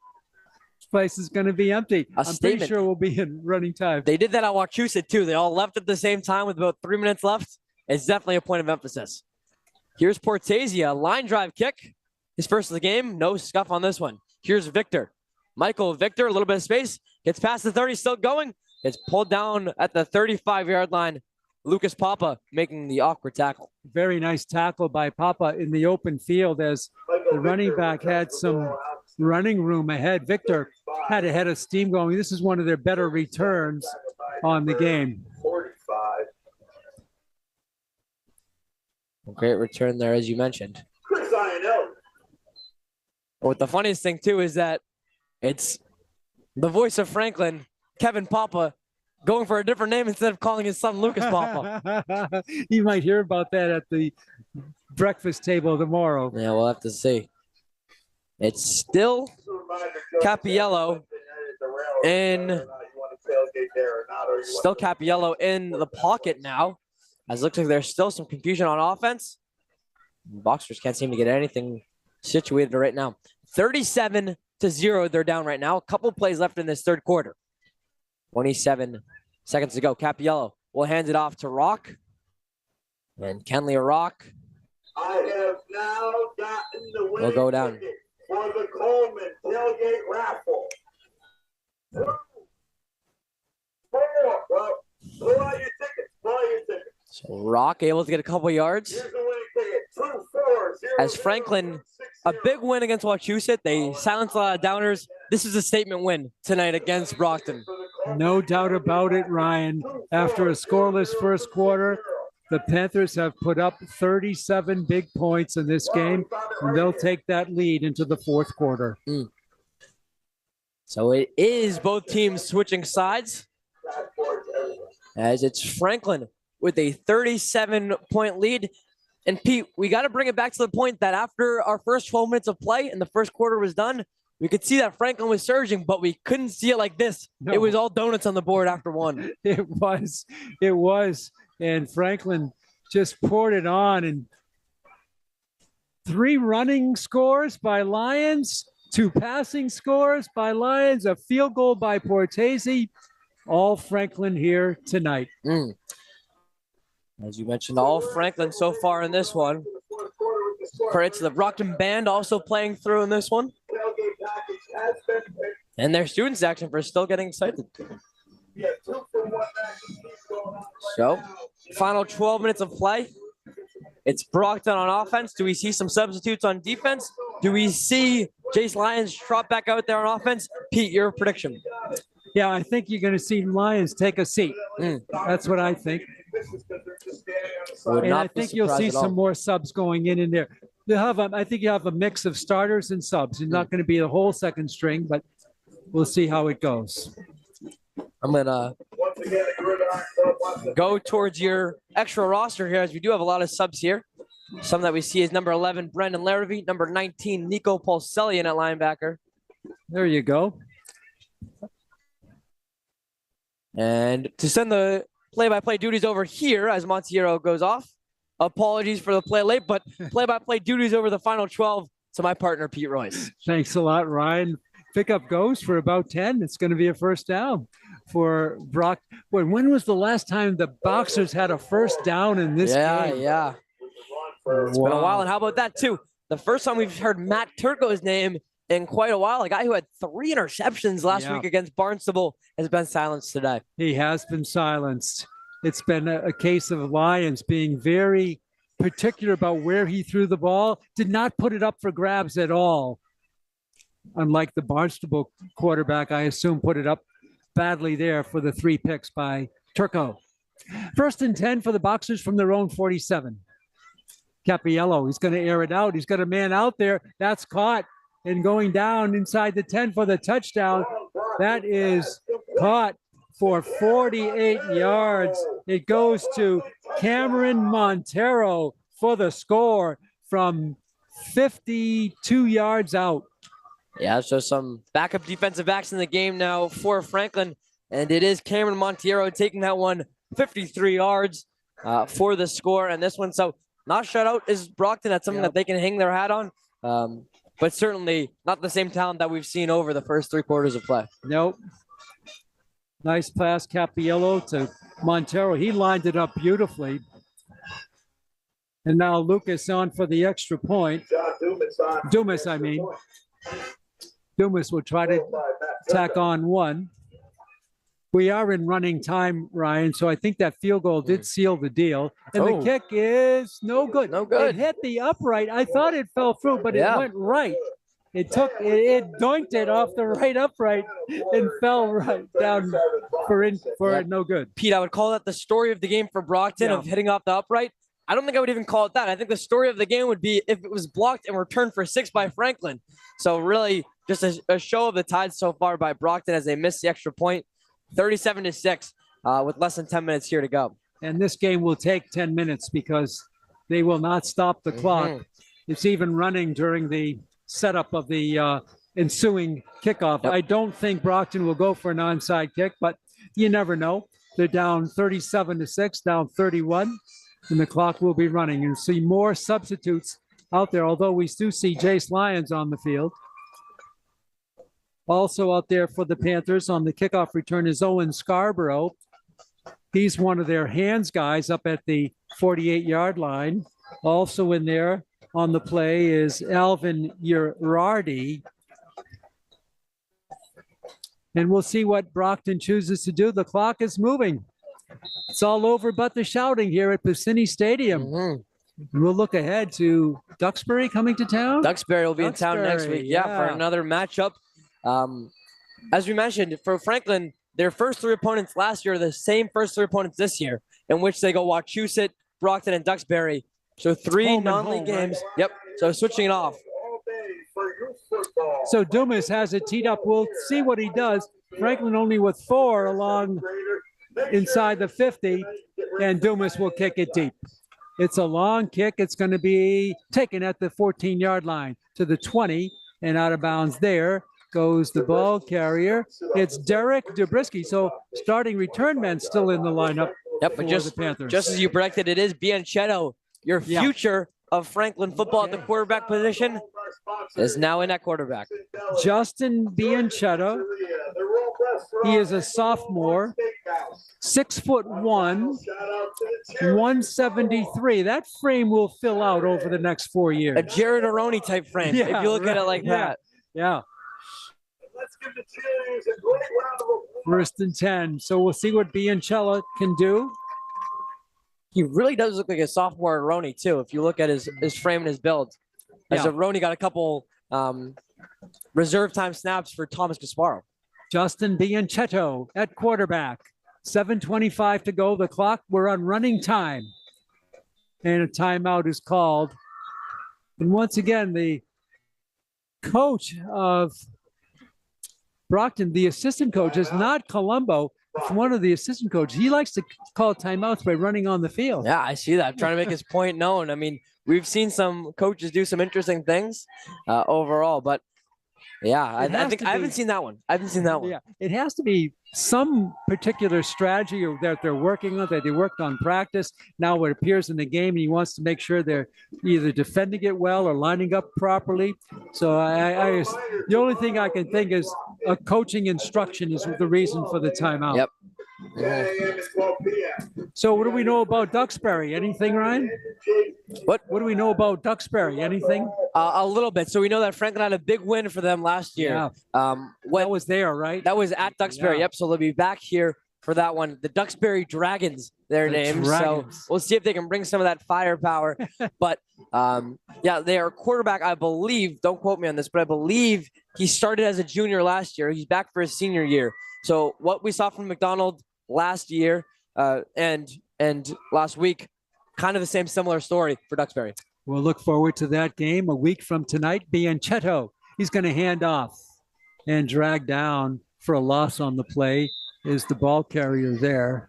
This place is going to be empty. I'm pretty sure we'll be in running time. They did that at Wachusett too. They all left at the same time with about 3 minutes left. It's definitely a point of emphasis. Here's Portasia, line drive kick. His first of the game. No scuff on this one. Here's Victor. Michael Victor, a little bit of space. Gets past the 30, still going. It's pulled down at the 35-yard line. Lucas Papa making the awkward tackle. Very nice tackle by Papa in the open field as the running back had some running room ahead. Victor had a head of steam going. This is one of their better returns on the game. 45. Great return there, as you mentioned. Chris Ionelli. But the funniest thing, too, is that it's the voice of Franklin, Kevin Papa, going for a different name instead of calling his son Lucas Papa. You might hear about that at the breakfast table tomorrow. Yeah, we'll have to see. It's still Capiello in the pocket now, as it looks like there's still some confusion on offense. Boxers can't seem to get anything situated right now. 37-0, they're down right now. A couple plays left in this third quarter. 27 seconds to go. Capiello will hand it off to Rock. And Kenley Rock I have now gotten the will go down. ticket for the Coleman tailgate raffle. 2, 4. Well, pull out your tickets. Pull out your tickets. So Rock able to get a couple yards. Here's the winning ticket. 2, 4, 0, As Franklin, a big win against Wachusett. They silenced a lot of downers. This is a statement win tonight against Brockton. No doubt about it, Ryan. After a scoreless first quarter, the Panthers have put up 37 big points in this game, and they'll take that lead into the fourth quarter. So it is both teams switching sides, as it's Franklin with a 37-point lead. And Pete, we got to bring it back to the point that after our first 12 minutes of play and the first quarter was done, we could see that Franklin was surging, but we couldn't see it like this. No. It was all donuts on the board after one. It was. And Franklin just poured it on. And 3 running scores by Lions, 2 passing scores by Lions, a field goal by Portese. All Franklin here tonight. As you mentioned, all Franklin so far in this one. Credit to the Brockton band also playing through in this one. And their student section for still getting excited. So, final 12 minutes of play. It's Brockton on offense. Do we see some substitutes on defense? Do we see Jace Lyons trot back out there on offense? Pete, your prediction? Yeah, I think you're going to see Lions take a seat. That's what I think. And I think you'll see some more subs going in there. I think you have a mix of starters and subs. It's not going to be the whole second string, but we'll see how it goes. I'm going to go towards your extra roster here, as we do have a lot of subs here. Some that we see is number 11, Brendan Larrabee, number 19, Nico Pulsellian at linebacker. There you go. And to send the play-by-play duties over here as Montiero goes off. Apologies for the play late, but play-by-play duties over the final 12 to my partner, Pete Royce. Thanks a lot, Ryan. Pickup goes for about 10. It's going to be a first down for Brock. When was the last time the Boxers had a first down in this game? Yeah. It's been a while. And how about that, too? The first time we've heard Matt Turco's name in quite a while, a guy who had 3 interceptions last week against Barnstable, has been silenced today. He has been silenced. It's been a case of Lions being very particular about where he threw the ball. Did not put it up for grabs at all. Unlike the Barnstable quarterback, I assume put it up badly there for the 3 picks by Turco. 1st and 10 for the Boxers from their own 47. Capiello, he's going to air it out. He's got a man out there. That's caught and going down inside the 10 for the touchdown. That is caught for 48 yards. It goes to Cameron Montero for the score from 52 yards out. Yeah, so some backup defensive backs in the game now for Franklin, and it is Cameron Monteiro taking that one 53 yards for the score, and this one, so not shutout is Brockton. That's something that they can hang their hat on, but certainly not the same talent that we've seen over the first 3 quarters of play. Nope. Nice pass, Capiello to Montero. He lined it up beautifully. And now Lucas on for the extra point. Dumas, I mean. Dumas will try to tack on one. We are in running time, Ryan, so I think that field goal did seal the deal. And the kick is no good. No good. It hit the upright. I thought it fell through, but it went right. It doinked it off the right upright and fell right down for no good. Pete, I would call that the story of the game for Brockton of hitting off the upright. I don't think I would even call it that. I think the story of the game would be if it was blocked and returned for 6 by Franklin. So really just a show of the Tides so far by Brockton as they missed the extra point, 37-6 with less than 10 minutes here to go. And this game will take 10 minutes because they will not stop the clock. It's even running during the setup of the ensuing kickoff. I don't think Brockton will go for an onside kick, but you never know. They're down 37-6, down 31. And the clock will be running. And see more substitutes out there, although we do see Jace Lyons on the field. Also out there for the Panthers on the kickoff return is Owen Scarborough. He's one of their hands guys up at the 48-yard line. Also in there on the play is Alvin Urardi. And we'll see what Brockton chooses to do. The clock is moving. It's all over but the shouting here at Piscini Stadium. We'll look ahead to Duxbury coming to town. Duxbury will be in town next week, for another matchup. As we mentioned, for Franklin, their first 3 opponents last year are the same first 3 opponents this year, in which they go Wachusett, Brockton, and Duxbury. So 3 non-league games. Right? Yep. So switching it off. So Dumas has it teed up. We'll see what he does. Franklin only with 4 along inside the 50, and Dumas will kick it deep. It's a long kick. It's going to be taken at the 14-yard line to the 20, and out of bounds there goes the ball carrier. It's Derek Dubrisky. So starting return man still in the lineup. Yep, but just as you predicted, it is Bianchetto, your future of Franklin football at the quarterback position, is now in at quarterback. Justin Bianchetto. He is a sophomore, 6'1", 173. That frame will fill out over the next 4 years. A Jared Aroni type frame, if you look at it like that. Yeah. Let's give the cheerleaders a great round of applause. 1st and 10. So we'll see what Bianchetto can do. He really does look like a sophomore Aroni, too, if you look at his frame and his build. As Aroni got a couple reserve time snaps for Thomas Gasparo. Justin Bianchetto at quarterback. 7:25 to go. The clock, we're on running time. And a timeout is called. And once again, the coach of Brockton, the assistant coach, is not Colombo. It's one of the assistant coaches. He likes to call timeouts by running on the field. Yeah, I see that. I'm trying to make his point known. I mean, we've seen some coaches do some interesting things overall, but I haven't seen that one. Yeah, it has to be some particular strategy that they're working on, that they worked on practice. Now it appears in the game, and he wants to make sure they're either defending it well or lining up properly. So I the only thing I can think is a coaching instruction is the reason for the timeout. Yep. So what do we know about Duxbury? Anything, Ryan? What do we know about Duxbury? Anything? A little bit. So we know that Franklin had a big win for them last year. That was there, right? That was at Duxbury. Yep. So they'll be back here for that one. The Duxbury Dragons, their name. Dragons. So we'll see if they can bring some of that firepower. But they are quarterback, I believe. Don't quote me on this, but I believe he started as a junior last year. He's back for his senior year. So what we saw from McDonald last year and last week, kind of the same similar story for Duxbury. We'll look forward to that game a week from tonight. Bianchetto, he's going to hand off and drag down for a loss on the play is the ball carrier there.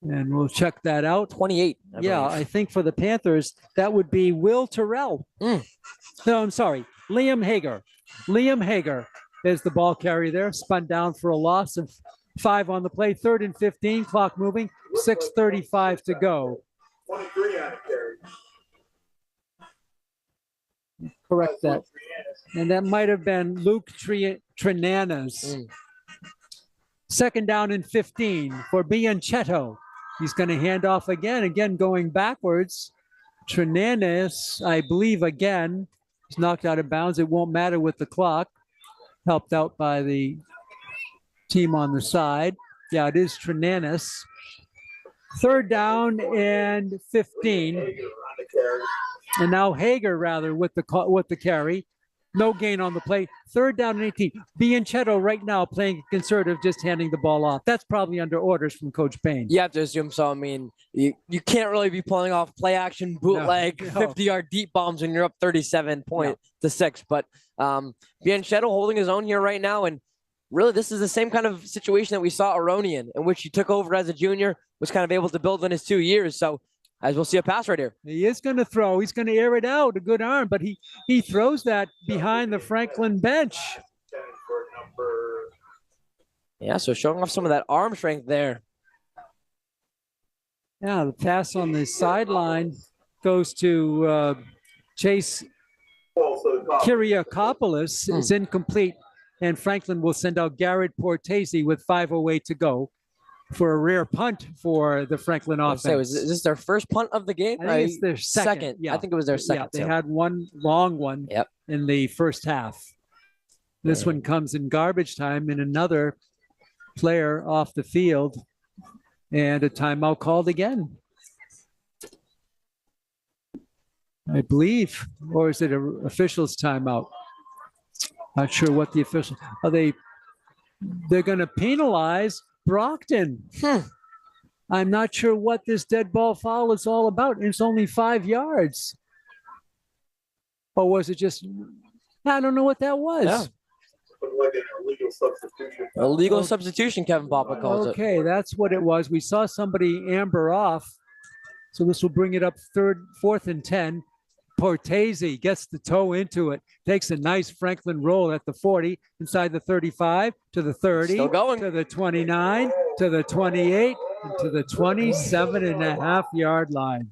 And we'll check that out. 28. Yeah, I think for the Panthers, that would be Will Terrell. No, I'm sorry, Liam Hager. Liam Hager is the ball carrier there, spun down for a loss of 5 on the play. 3rd and 15, clock moving, 6:35 to go. 23 on the carry. Correct that. And that might have been Luke Trinanas. 2nd down and 15 for Bianchetto. He's going to hand off again going backwards. Trinanas, I believe, again, is knocked out of bounds. It won't matter with the clock. Helped out by the team on the side. Yeah, it is Trinanas. 3rd down and 15. And now Hager, rather, with the carry. No gain on the play. 3rd down and 18. Bianchetto right now playing conservative, just handing the ball off. That's probably under orders from Coach Payne. You have to assume so. I mean, you can't really be pulling off play action, bootleg, 50-yard deep bombs when you're up 37 to 6. But Bianchetto holding his own here right now. And really, this is the same kind of situation that we saw Aronian, in which he took over as a junior, was kind of able to build in his 2 years. So as we'll see a pass right here. He is going to throw. He's going to air it out. A good arm, but he throws that behind the Franklin bench. Yeah, so showing off some of that arm strength there. Yeah, the pass on the sideline goes to Chase Kyriakopoulos. It's incomplete, and Franklin will send out Garrett Portese with 5:08 to go for a rare punt for the Franklin offense. Is this their first punt of the game? I think it's their second. Yeah. I think it was their second. Yeah, they had one long one in the first half. This one comes in garbage time, and another player off the field, and a timeout called again, I believe. Or is it an official's timeout? Not sure what the official are. They're going to penalize Brockton. I'm not sure what this dead ball foul is all about. It's only 5 yards. Or was it just, I don't know what that was. Yeah. Like an illegal substitution. Illegal substitution, Kevin Papa calls it. Okay, that's what it was. We saw somebody amber off. So this will bring it up 4th and 10. Portese gets the toe into it, takes a nice Franklin roll at the 40, inside the 35, to the 30, Still going. to the 29, to the 28, and to the 27.5-yard line.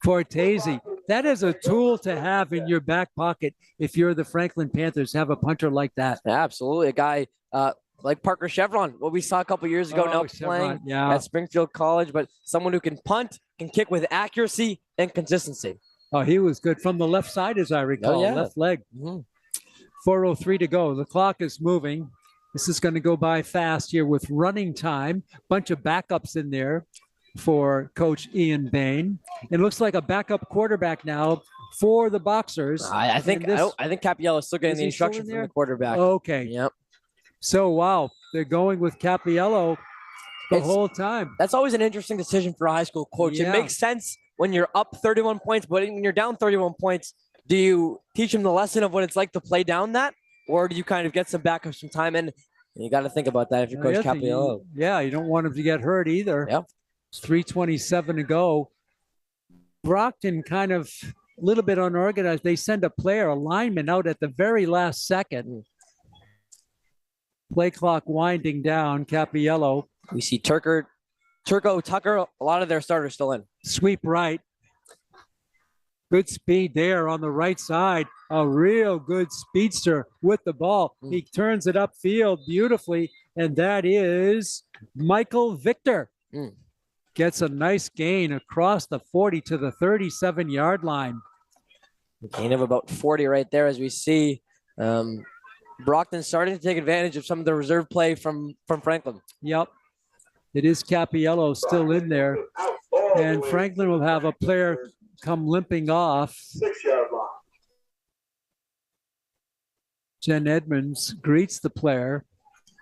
Portese, that is a tool to have in your back pocket if you're the Franklin Panthers, have a punter like that. Yeah, absolutely. A guy like Parker Chevron, what we saw a couple years ago, now Chevron, playing at Springfield College, but someone who can punt, can kick with accuracy and consistency. Oh, he was good from the left side, as I recall, left leg. 4:03 to go. The clock is moving. This is going to go by fast here with running time. Bunch of backups in there for Coach Ian Bain. It looks like a backup quarterback now for the Boxers. I think Capiello is still getting the instruction from the quarterback. Okay. Yep. So, wow, they're going with Capiello the whole time. That's always an interesting decision for a high school coach. It makes sense when you're up 31 points, but when you're down 31 points, do you teach them the lesson of what it's like to play down that? Or do you kind of get some backup, some time in? And you got to think about that if you're Coach Capiello. Yeah, you don't want him to get hurt either. Yep. It's 3:27 to go. Brockton kind of a little bit unorganized. They send a lineman out at the very last second. Play clock winding down. Capiello. We see Turco, Tucker, a lot of their starters still in. Sweep right. Good speed there on the right side. A real good speedster with the ball. He turns it upfield beautifully, and that is Michael Victor. Gets a nice gain across the 40 to the 37-yard line. A gain of about 40 right there, as we see Brockton starting to take advantage of some of the reserve play from Franklin. Yep. It is Capiello still in there. And Franklin will have a player come limping off. 6-yard line. Jen Edmonds greets the player.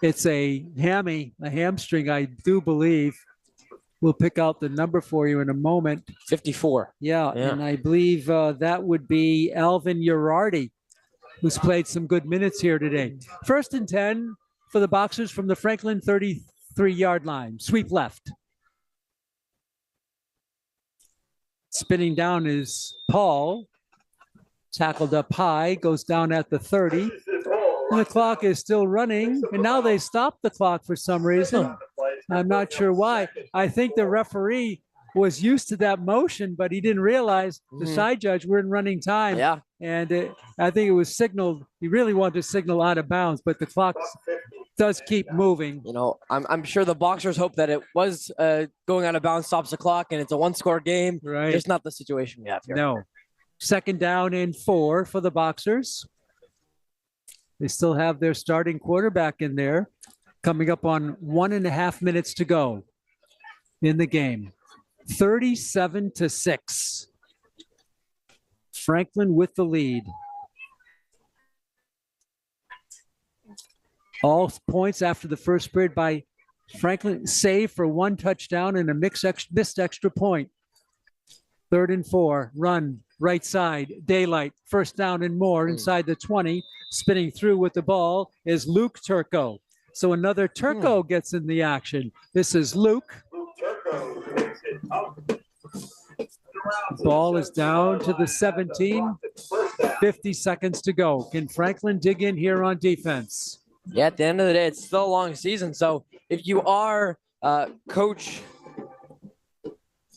It's a hamstring, I do believe. We'll pick out the number for you in a moment. 54. Yeah. And I believe that would be Alvin Urardi, who's played some good minutes here today. 1st and 10 for the Boxers from the Franklin 33-yard line. Sweep left. Spinning down is Paul. Tackled up high, goes down at the 30. And the clock is still running. And now they stopped the clock for some reason. I'm not sure why. I think the referee was used to that motion, but he didn't realize the side judge we're in running time. Yeah. And I think it was signaled. He really wanted to signal out of bounds, but the clock does keep moving. You know, I'm sure the Boxers hope that it was going out of bounds, stops the clock, and it's a one-score game. Right. It's not the situation we have here. No. Second down and 4 for the Boxers. They still have their starting quarterback in there. Coming up on 1.5 minutes to go in the game. 37-6. Franklin with the lead. All points after the first period by Franklin, save for 1 touchdown and a missed extra point. 3rd and 4, run right side, daylight, first down and more inside the 20. Spinning through with the ball is Luke Turco. So another Turco gets in the action. This is Luke. Ball is down to the 17. 50 seconds to go. Can Franklin dig in here on defense? Yeah, at the end of the day, it's still a long season. So if you are coach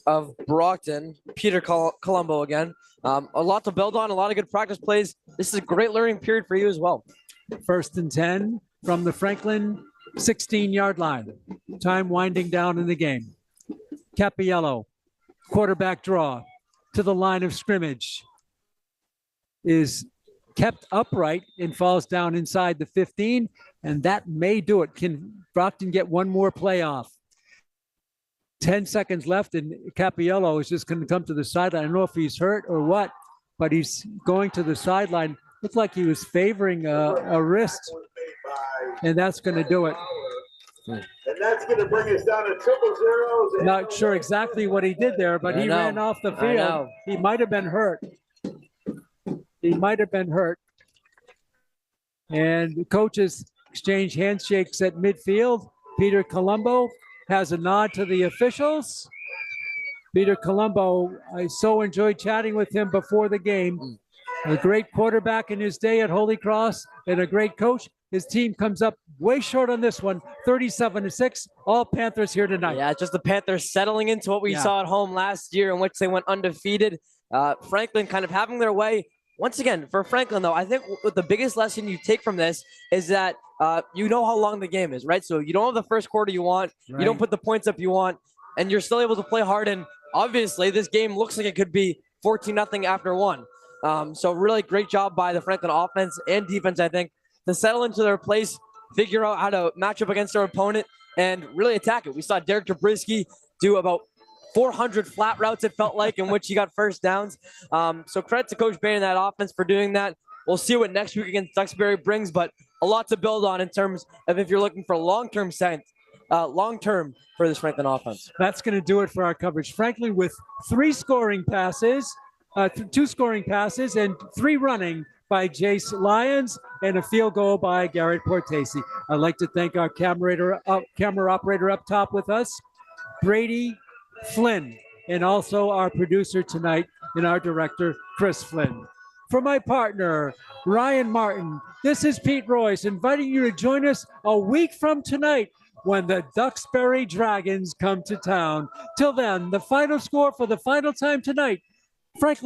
of Brockton, Peter Colombo again, a lot to build on, a lot of good practice plays. This is a great learning period for you as well. 1st and 10 from the Franklin 16-yard line. Time winding down in the game. Capiello, quarterback draw to the line of scrimmage, is kept upright and falls down inside the 15, and that may do it. Can Brockton get one more play off? 10 seconds left, and Capiello is just going to come to the sideline. I don't know if he's hurt or what, but he's going to the sideline. Looked like he was favoring a wrist, and that's going to do it. And that's going to bring us down to 0-0. Not sure exactly what he did there, but he ran off the field. He might have been hurt. He might have been hurt. And the coaches exchange handshakes at midfield. Peter Colombo has a nod to the officials. Peter Colombo, I so enjoyed chatting with him before the game. A great quarterback in his day at Holy Cross and a great coach. His team comes up way short on this one, 37-6. All Panthers here tonight. Yeah, just the Panthers settling into what we saw at home last year, in which they went undefeated. Franklin kind of having their way. Once again, for Franklin, though, I think what the biggest lesson you take from this is that you know how long the game is, right? So you don't have the first quarter you want. Right. You don't put the points up you want, and you're still able to play hard. And obviously, this game looks like it could be 14-0 after 1. So really great job by the Franklin offense and defense, I think, to settle into their place, figure out how to match up against their opponent, and really attack it. We saw Derek Zabriskie do about 400 flat routes, it felt like, in which he got first downs. So credit to Coach Bain and that offense for doing that. We'll see what next week against Duxbury brings, but a lot to build on in terms of if you're looking for long-term for this Franklin offense. That's going to do it for our coverage. Franklin with 2 scoring passes and 3 running by Jace Lyons and a field goal by Garrett Portesi. I'd like to thank our camera operator up top with us, Brady Flynn, and also our producer tonight and our director, Chris Flynn. For my partner, Ryan Martin, this is Pete Royce inviting you to join us a week from tonight when the Duxbury Dragons come to town. Till then, the final score for the final time tonight, Franklin